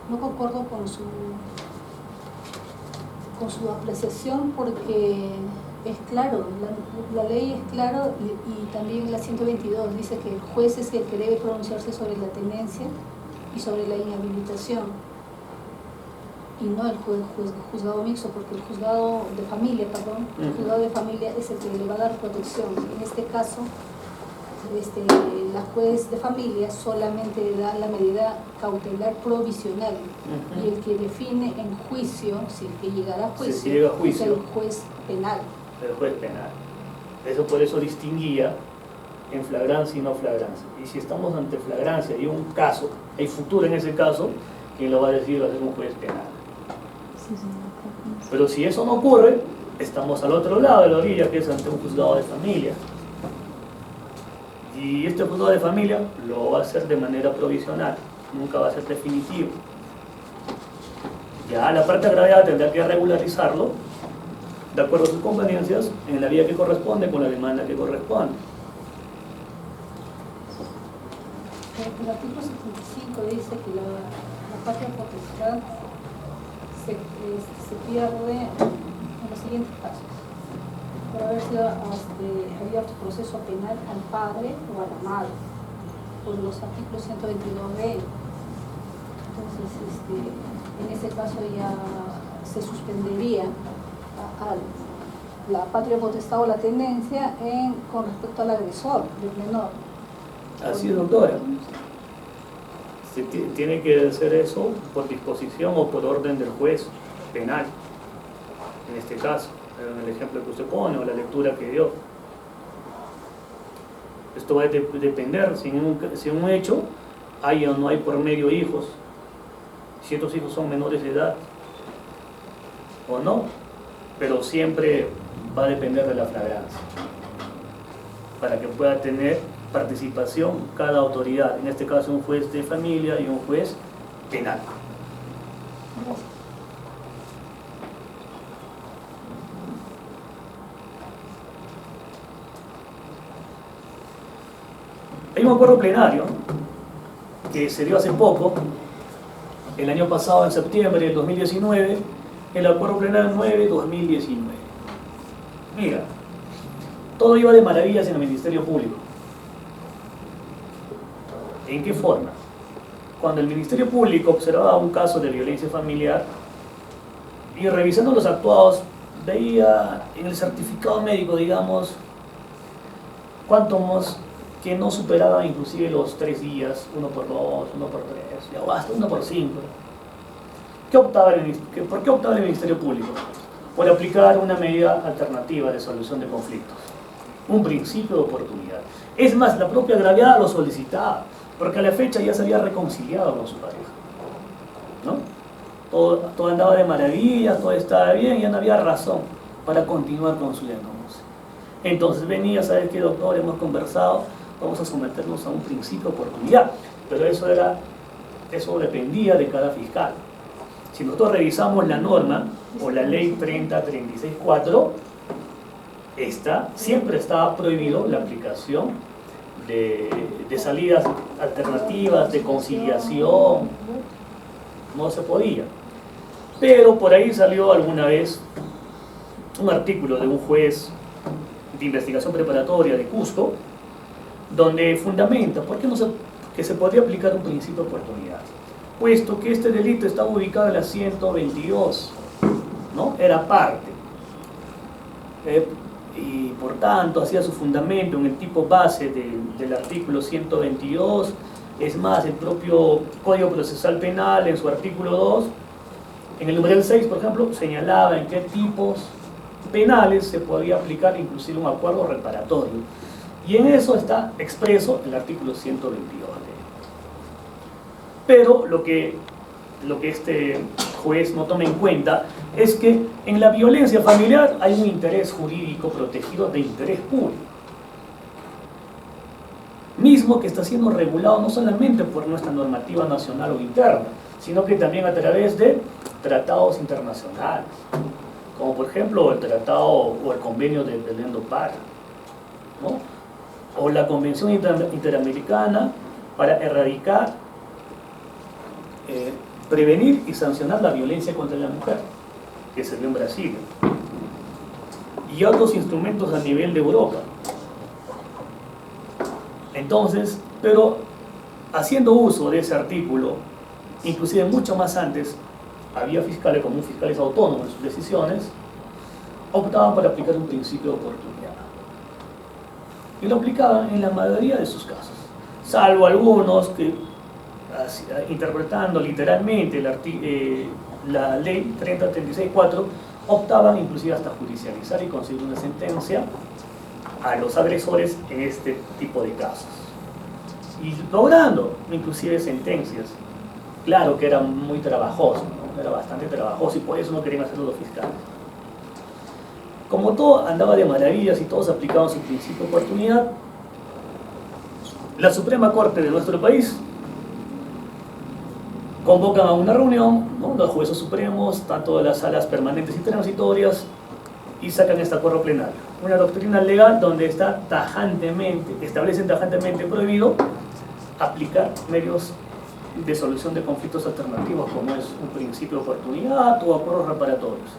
no concordo con su apreciación porque es claro, la ley es claro y también la 122 dice que el juez es el que debe pronunciarse sobre la tenencia y sobre la inhabilitación y no el juzgado mixto, porque el juzgado de familia, el juzgado de familia es el que le va a dar protección. En este caso, la juez de familia solamente da la medida cautelar provisional y el que define en juicio, si el que llegará a juicio, si llega a juicio, es el juez penal. El juez penal. Por eso distinguía en flagrancia y no flagrancia. Y si estamos ante flagrancia y un caso, hay futuro en ese caso, quien lo va a decir va a ser un juez penal. Pero si eso no ocurre, estamos al otro lado de la orilla, que es ante un juzgado de familia. Y este juzgado de familia lo va a hacer de manera provisional, nunca va a ser definitivo. Ya la parte agraviada tendrá que regularizarlo de acuerdo a sus conveniencias en la vía que corresponde con la demanda que corresponde. El artículo 75 dice que la patria potestad se pierde en los siguientes casos: por haber sido abierto proceso penal al padre o a la madre, por los artículos 122b. Entonces, en ese caso ya se suspendería la patria potestad o la tendencia con respecto al agresor del menor. Así es, doctora. Se tiene que hacer eso por disposición o por orden del juez penal, en este caso, en el ejemplo que usted pone o la lectura que dio. Esto va a depender si en un hecho hay o no hay por medio hijos, si estos hijos son menores de edad o no, pero siempre va a depender de la flagrancia, para que pueda tener participación cada autoridad, en este caso un juez de familia y un juez penal. Hay un acuerdo plenario que se dio hace poco, el año pasado, en septiembre del 2019, el acuerdo plenario 9/2019. Mira, todo iba de maravillas en el Ministerio Público. ¿En qué forma? Cuando el Ministerio Público observaba un caso de violencia familiar y revisando los actuados, veía en el certificado médico, digamos, cuántos que no superaban inclusive los 3 días, 1 por 2, 1 por 3, o hasta 1 por 5. ¿Por qué optaba el Ministerio Público? Por aplicar una medida alternativa de solución de conflictos, un principio de oportunidad. Es más, la propia agraviada lo solicitaba, porque a la fecha ya se había reconciliado con su pareja, ¿no? Todo andaba de maravilla, todo estaba bien, ya no había razón para continuar con su diagnóstico. Entonces venía, ¿sabes qué, doctor? Hemos conversado, vamos a someternos a un principio de oportunidad, pero eso dependía de cada fiscal. Si nosotros revisamos la norma o la ley 30.36.4, siempre estaba prohibido la aplicación de salidas alternativas, de conciliación, no se podía. Pero por ahí salió alguna vez un artículo de un juez de investigación preparatoria de Cusco, donde fundamenta que se podría aplicar un principio de oportunidad, puesto que este delito estaba ubicado en la 122, ¿no? Era parte. Y por tanto hacía su fundamento en el tipo base del artículo 122. Es más, el propio Código Procesal Penal, en su artículo 2, en el numeral 6, por ejemplo, señalaba en qué tipos penales se podía aplicar inclusive un acuerdo reparatorio. Y en eso está expreso el artículo 122. Pero lo que este juez no toma en cuenta es que en la violencia familiar hay un interés jurídico protegido de interés público, mismo que está siendo regulado no solamente por nuestra normativa nacional o interna, sino que también a través de tratados internacionales, como por ejemplo el tratado o el convenio de Belém do Pará, ¿no? O la Convención Interamericana para erradicar, prevenir y sancionar la violencia contra la mujer, que se dio en Brasil, y otros instrumentos a nivel de Europa. Entonces, pero haciendo uso de ese artículo, inclusive mucho más antes, había fiscales como fiscales autónomos en sus decisiones, optaban por aplicar un principio de oportunidad. Y lo aplicaban en la mayoría de sus casos, salvo algunos que, interpretando literalmente la ley 30.36.4, optaban inclusive hasta judicializar y conseguir una sentencia a los agresores en este tipo de casos, y logrando inclusive sentencias. Claro que era muy trabajoso, ¿no? Era bastante trabajoso, y por eso no querían hacerlo los fiscales. Como todo andaba de maravillas y todos aplicaban su principio de oportunidad, la Suprema Corte de nuestro país convocan a una reunión, ¿no?, los jueces supremos, tanto de las salas permanentes y transitorias, y sacan este acuerdo plenario, una doctrina legal donde establecen tajantemente prohibido aplicar medios de solución de conflictos alternativos, como es un principio de oportunidad o acuerdos reparatorios.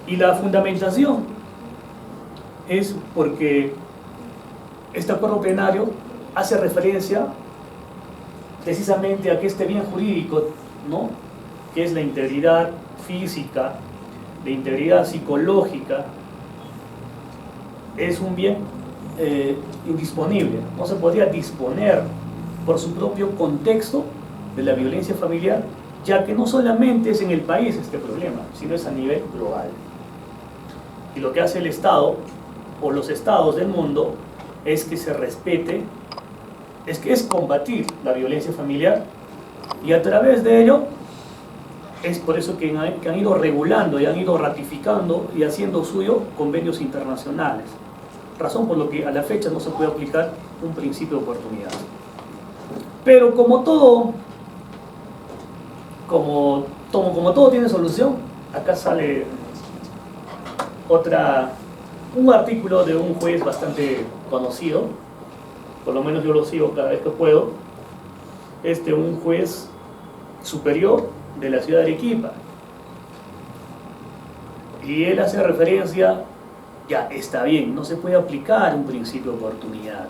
Y la fundamentación es porque este acuerdo plenario hace referencia precisamente a que este bien jurídico, ¿no?, que es la integridad física, la integridad psicológica, es un bien indisponible. No se podría disponer por su propio contexto de la violencia familiar, ya que no solamente es en el país este problema, sino es a nivel global. Y lo que hace el Estado o los estados del mundo es que se respete, es combatir la violencia familiar, y a través de ello es por eso que han ido regulando y han ido ratificando y haciendo suyo convenios internacionales, razón por lo que a la fecha no se puede aplicar un principio de oportunidad. Pero como todo tiene solución, acá sale un artículo de un juez bastante conocido, por lo menos yo lo sigo cada vez que puedo, un juez superior de la ciudad de Arequipa, y él hace referencia, ya está bien, no se puede aplicar un principio de oportunidad.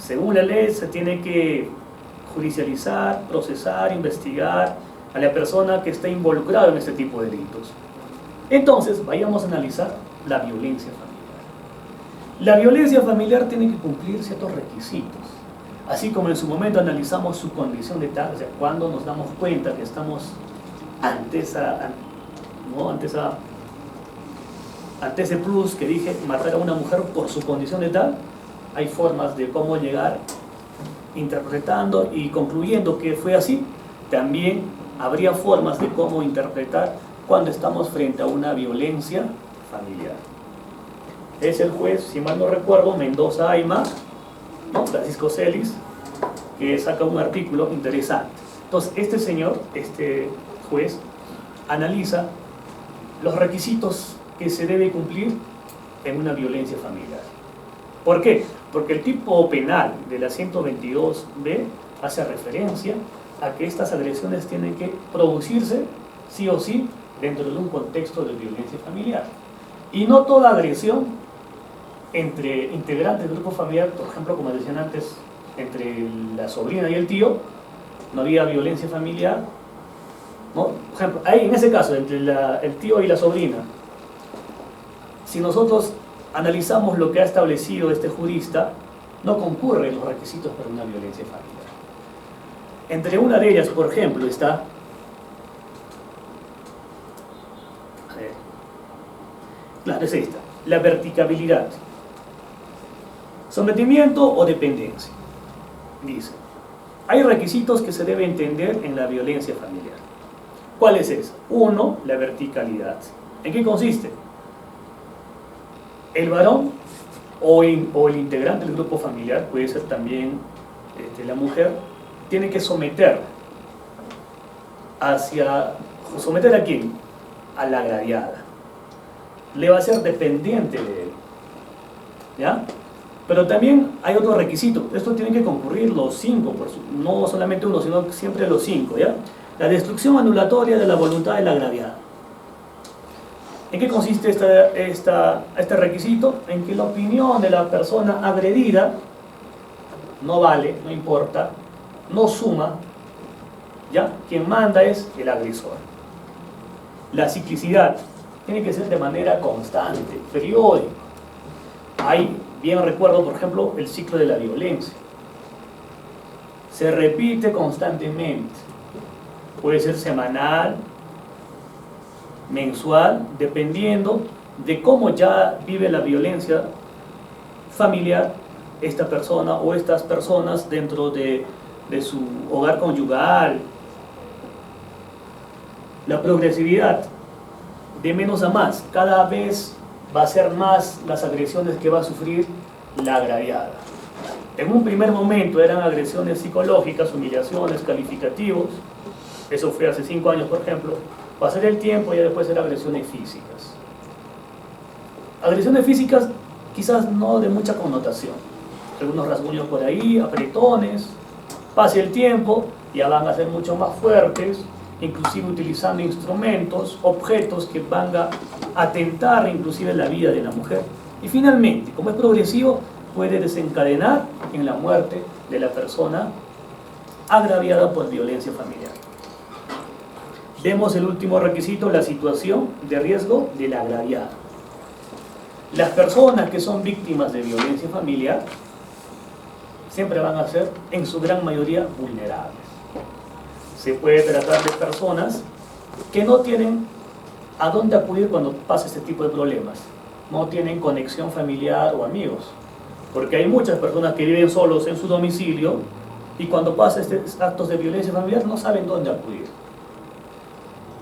Según la ley se tiene que judicializar, procesar, investigar a la persona que está involucrada en este tipo de delitos. Entonces, vayamos a analizar la violencia familiar. La violencia familiar tiene que cumplir ciertos requisitos, así como en su momento analizamos su condición de tal, o sea, cuando nos damos cuenta que estamos ante ese plus que dije, matar a una mujer por su condición de tal. Hay formas de cómo llegar interpretando y concluyendo que fue así. También habría formas de cómo interpretar cuando estamos frente a una violencia familiar. Es el juez, si mal no recuerdo, Mendoza Ayma, ¿no?, Francisco Celis, que saca un artículo interesante. Entonces, este juez, analiza los requisitos que se debe cumplir en una violencia familiar. ¿Por qué? Porque el tipo penal de la 122B hace referencia a que estas agresiones tienen que producirse sí o sí dentro de un contexto de violencia familiar. Y no toda agresión entre integrantes del grupo familiar, por ejemplo, como decían antes, entre la sobrina y el tío, no había violencia familiar, ¿no? Por ejemplo, ahí en ese caso, entre el tío y la sobrina, si nosotros analizamos lo que ha establecido este jurista, no concurren los requisitos para una violencia familiar. Entre una de ellas, por ejemplo, está claro, es esta, la verticabilidad, sometimiento o dependencia. Dice, hay requisitos que se debe entender en la violencia familiar. ¿Cuál es esa? Uno, la verticalidad. ¿En qué consiste? El varón o el integrante del grupo familiar, puede ser también la mujer, tiene que someter ¿someter a quién? A la agraviada. Le va a ser dependiente de él, ¿ya? Pero también hay otro requisito. Esto tiene que concurrir los 5, no solamente uno, sino siempre los 5, ¿ya? La destrucción anulatoria de la voluntad de la agraviada. ¿En qué consiste este requisito? En que la opinión de la persona agredida no vale, no importa, no suma, ¿ya? Quien manda es el agresor. La ciclicidad tiene que ser de manera constante, periódica. Bien recuerdo, por ejemplo, el ciclo de la violencia. Se repite constantemente. Puede ser semanal, mensual, dependiendo de cómo ya vive la violencia familiar esta persona o estas personas dentro de su hogar conyugal. La progresividad, de menos a más, cada vez va a ser más las agresiones que va a sufrir la agraviada. En un primer momento eran agresiones psicológicas, humillaciones, calificativos. Eso fue hace 5 años, por ejemplo. Pasar el tiempo y después eran agresiones físicas. Agresiones físicas quizás no de mucha connotación. Algunos rasguños por ahí, apretones, pase el tiempo, ya van a ser mucho más fuertes, inclusive utilizando instrumentos, objetos que van a atentar inclusive la vida de la mujer. Y finalmente, como es progresivo, puede desencadenar en la muerte de la persona agraviada por violencia familiar. Vemos el último requisito, la situación de riesgo de la agraviada. Las personas que son víctimas de violencia familiar siempre van a ser, en su gran mayoría, vulnerables. Se puede tratar de personas que no tienen a dónde acudir cuando pasa este tipo de problemas. No tienen conexión familiar o amigos. Porque hay muchas personas que viven solos en su domicilio y cuando pasa estos actos de violencia familiar no saben dónde acudir.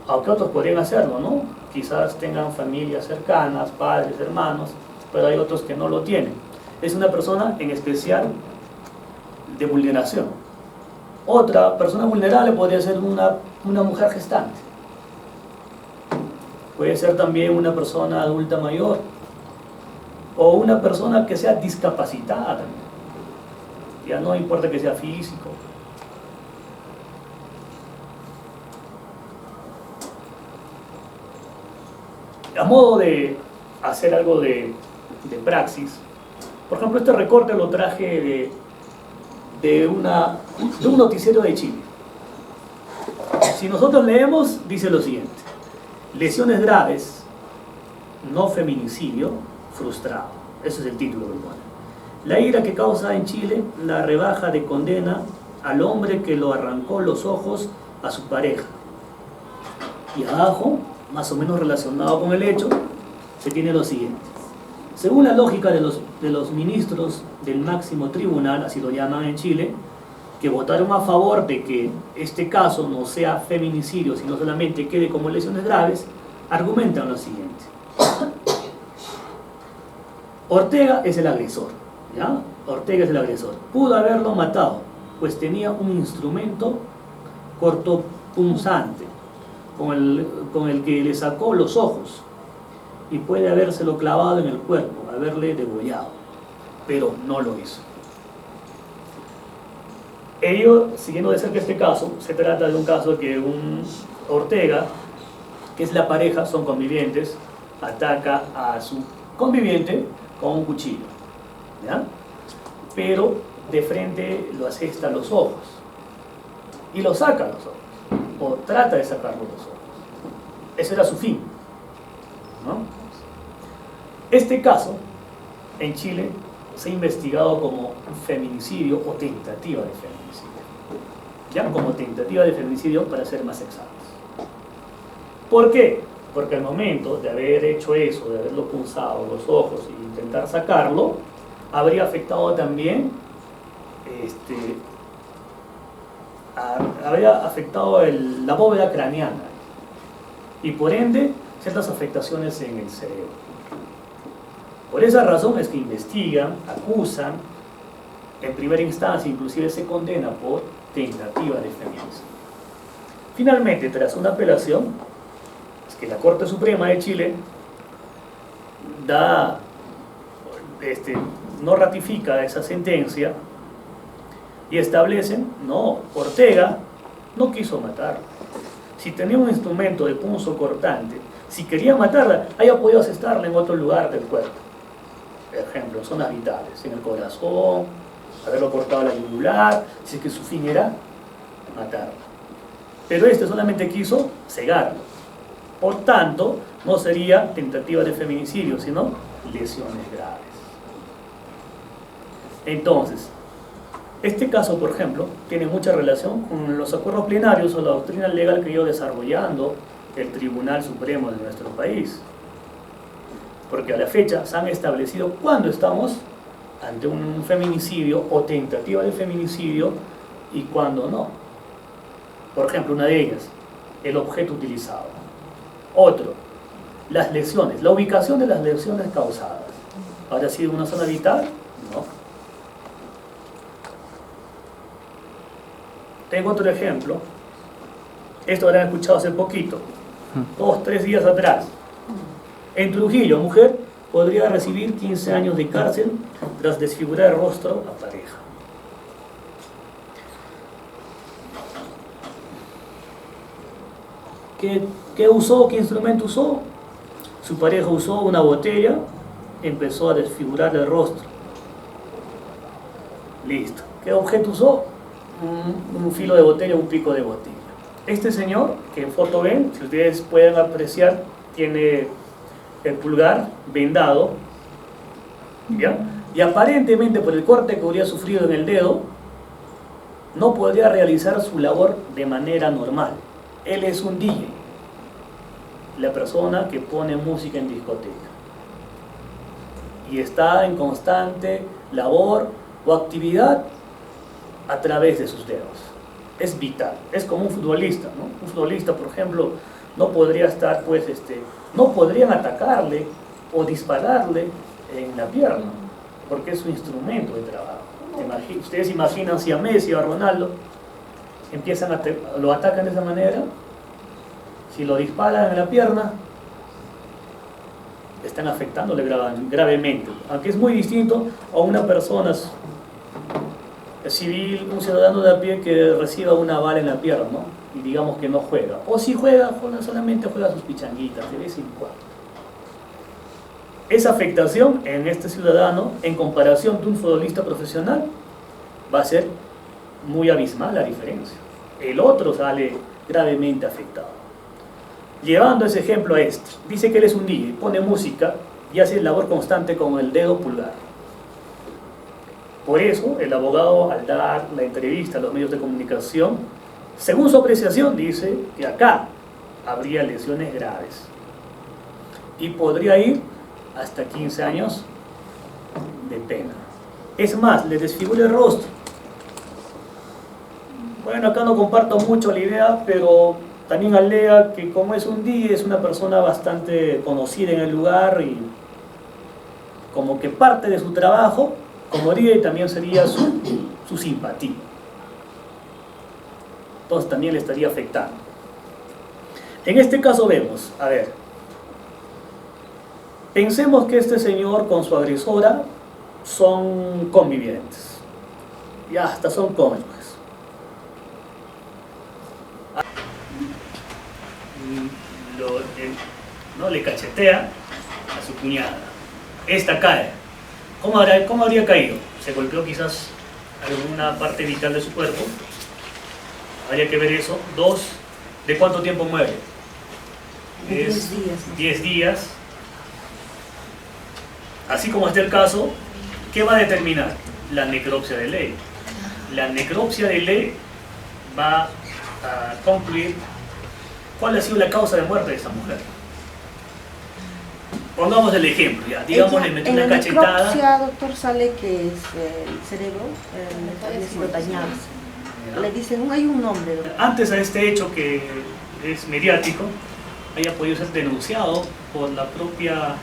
Aunque otros podrían hacerlo, ¿no? Quizás tengan familias cercanas, padres, hermanos, pero hay otros que no lo tienen. Es una persona en especial de vulneración. Otra persona vulnerable podría ser una mujer gestante. Puede ser también una persona adulta mayor o una persona que sea discapacitada. Ya no importa que sea físico. A modo de hacer algo de praxis, por ejemplo, este recorte lo traje de un noticiero de Chile. Si nosotros leemos, dice lo siguiente: lesiones graves, no feminicidio, frustrado. Ese es el título que pone. La ira que causa en Chile la rebaja de condena al hombre que lo arrancó los ojos a su pareja. Y abajo, más o menos relacionado con el hecho, se tiene lo siguiente: según la lógica de los ministros del máximo tribunal, así lo llaman en Chile, que votaron a favor de que este caso no sea feminicidio, sino solamente quede como lesiones graves, argumentan lo siguiente: Ortega es el agresor, ¿ya? Ortega es el agresor. Pudo haberlo matado, pues tenía un instrumento cortopunzante con el que le sacó los ojos y puede habérselo clavado en el cuerpo, haberle degollado, pero no lo hizo. Ello, siguiendo de cerca este caso, se trata de un caso que un Ortega, que es la pareja, son convivientes, ataca a su conviviente con un cuchillo, ¿ya? Pero de frente lo asesta los ojos y lo saca los ojos, o trata de sacarlo los ojos. Ese era su fin, ¿no? Este caso en Chile se ha investigado como feminicidio o tentativa de feminicidio, ya como tentativa de feminicidio para ser más exactos. ¿Por qué? Porque al momento de haber hecho eso, de haberlo punzado los ojos e intentar sacarlo, habría afectado también habría afectado la bóveda craneana y por ende ciertas afectaciones en el cerebro. Por esa razón es que investigan, acusan, en primera instancia inclusive se condena por tentativa de feminicidio. Finalmente, tras una apelación, es que la Corte Suprema de Chile no ratifica esa sentencia y establecen: no, Ortega no quiso matarla. Si tenía un instrumento de punzo cortante, si quería matarla, haya podido asestarla en otro lugar del cuerpo. Por ejemplo, en zonas vitales, en el corazón, haberlo cortado la yugular, si es que su fin era matarla. Pero solamente quiso cegarlo. Por tanto, no sería tentativa de feminicidio, sino lesiones graves. Entonces, este caso, por ejemplo, tiene mucha relación con los acuerdos plenarios o la doctrina legal que ha ido desarrollando el Tribunal Supremo de nuestro país. Porque a la fecha se han establecido cuándo estamos ante un feminicidio o tentativa de feminicidio y cuándo no. Por ejemplo, una de ellas, el objeto utilizado. Otro, las lesiones, la ubicación de las lesiones causadas. ¿Habrá sido una zona vital? No. Tengo otro ejemplo. Esto lo han escuchado hace poquito, 2 o 3 días atrás. En Trujillo, mujer podría recibir 15 años de cárcel tras desfigurar el rostro a pareja. ¿Qué usó? ¿Qué instrumento usó? Su pareja usó una botella, empezó a desfigurar el rostro. Listo. ¿Qué objeto usó? Un filo de botella, un pico de botella. Este señor, que en foto ven, si ustedes pueden apreciar, tiene el pulgar vendado, ¿ya? Y aparentemente por el corte que habría sufrido en el dedo, no podría realizar su labor de manera normal. Él es un DJ, la persona que pone música en discoteca, y está en constante labor o actividad a través de sus dedos. Es vital, es como un futbolista, ¿no? Un futbolista, por ejemplo, no podría estar, pues, no podrían atacarle o dispararle en la pierna, porque es su instrumento de trabajo. Ustedes imaginan si a Messi o a Ronaldo lo atacan de esa manera, si lo disparan en la pierna, están afectándole gravemente, aunque es muy distinto a una persona civil, un ciudadano de a pie que reciba una bala en la pierna, ¿no? Y digamos que no juega, o si juega, solamente juega sus pichanguitas de vez en cuando. Esa afectación en este ciudadano, en comparación de un futbolista profesional, va a ser muy abismal la diferencia. El otro sale gravemente afectado. Llevando ese ejemplo a este, dice que él es un DJ, pone música y hace labor constante con el dedo pulgar. Por eso, el abogado, al dar la entrevista a los medios de comunicación, según su apreciación, dice que acá habría lesiones graves y podría ir hasta 15 años de pena. Es más, le desfigura el rostro. Bueno, acá no comparto mucho la idea, pero también alega que como es un DJ, es una persona bastante conocida en el lugar y como que parte de su trabajo como DJ también sería su simpatía. Entonces también le estaría afectando. En este caso vemos, a ver, pensemos que este señor con su agresora son convivientes, y hasta son cónyuges. ¿No? Le cachetea a su cuñada. Esta cae. ¿Cómo habría caído? Se golpeó quizás alguna parte vital de su cuerpo. Habría que ver eso. 2, ¿de cuánto tiempo muere? 10 días. 10 días. Así como está el caso, ¿qué va a determinar? La necropsia de ley. La necropsia de ley va a concluir cuál ha sido la causa de muerte de esta mujer. Pongamos el ejemplo, ya. Digamos, le metió una cachetada. En la necropsia, doctor, sale que es el cerebro, había sido dañado. Le dicen, hay un nombre. Doctor. Antes a este hecho que es mediático, haya podido ser denunciado por la propia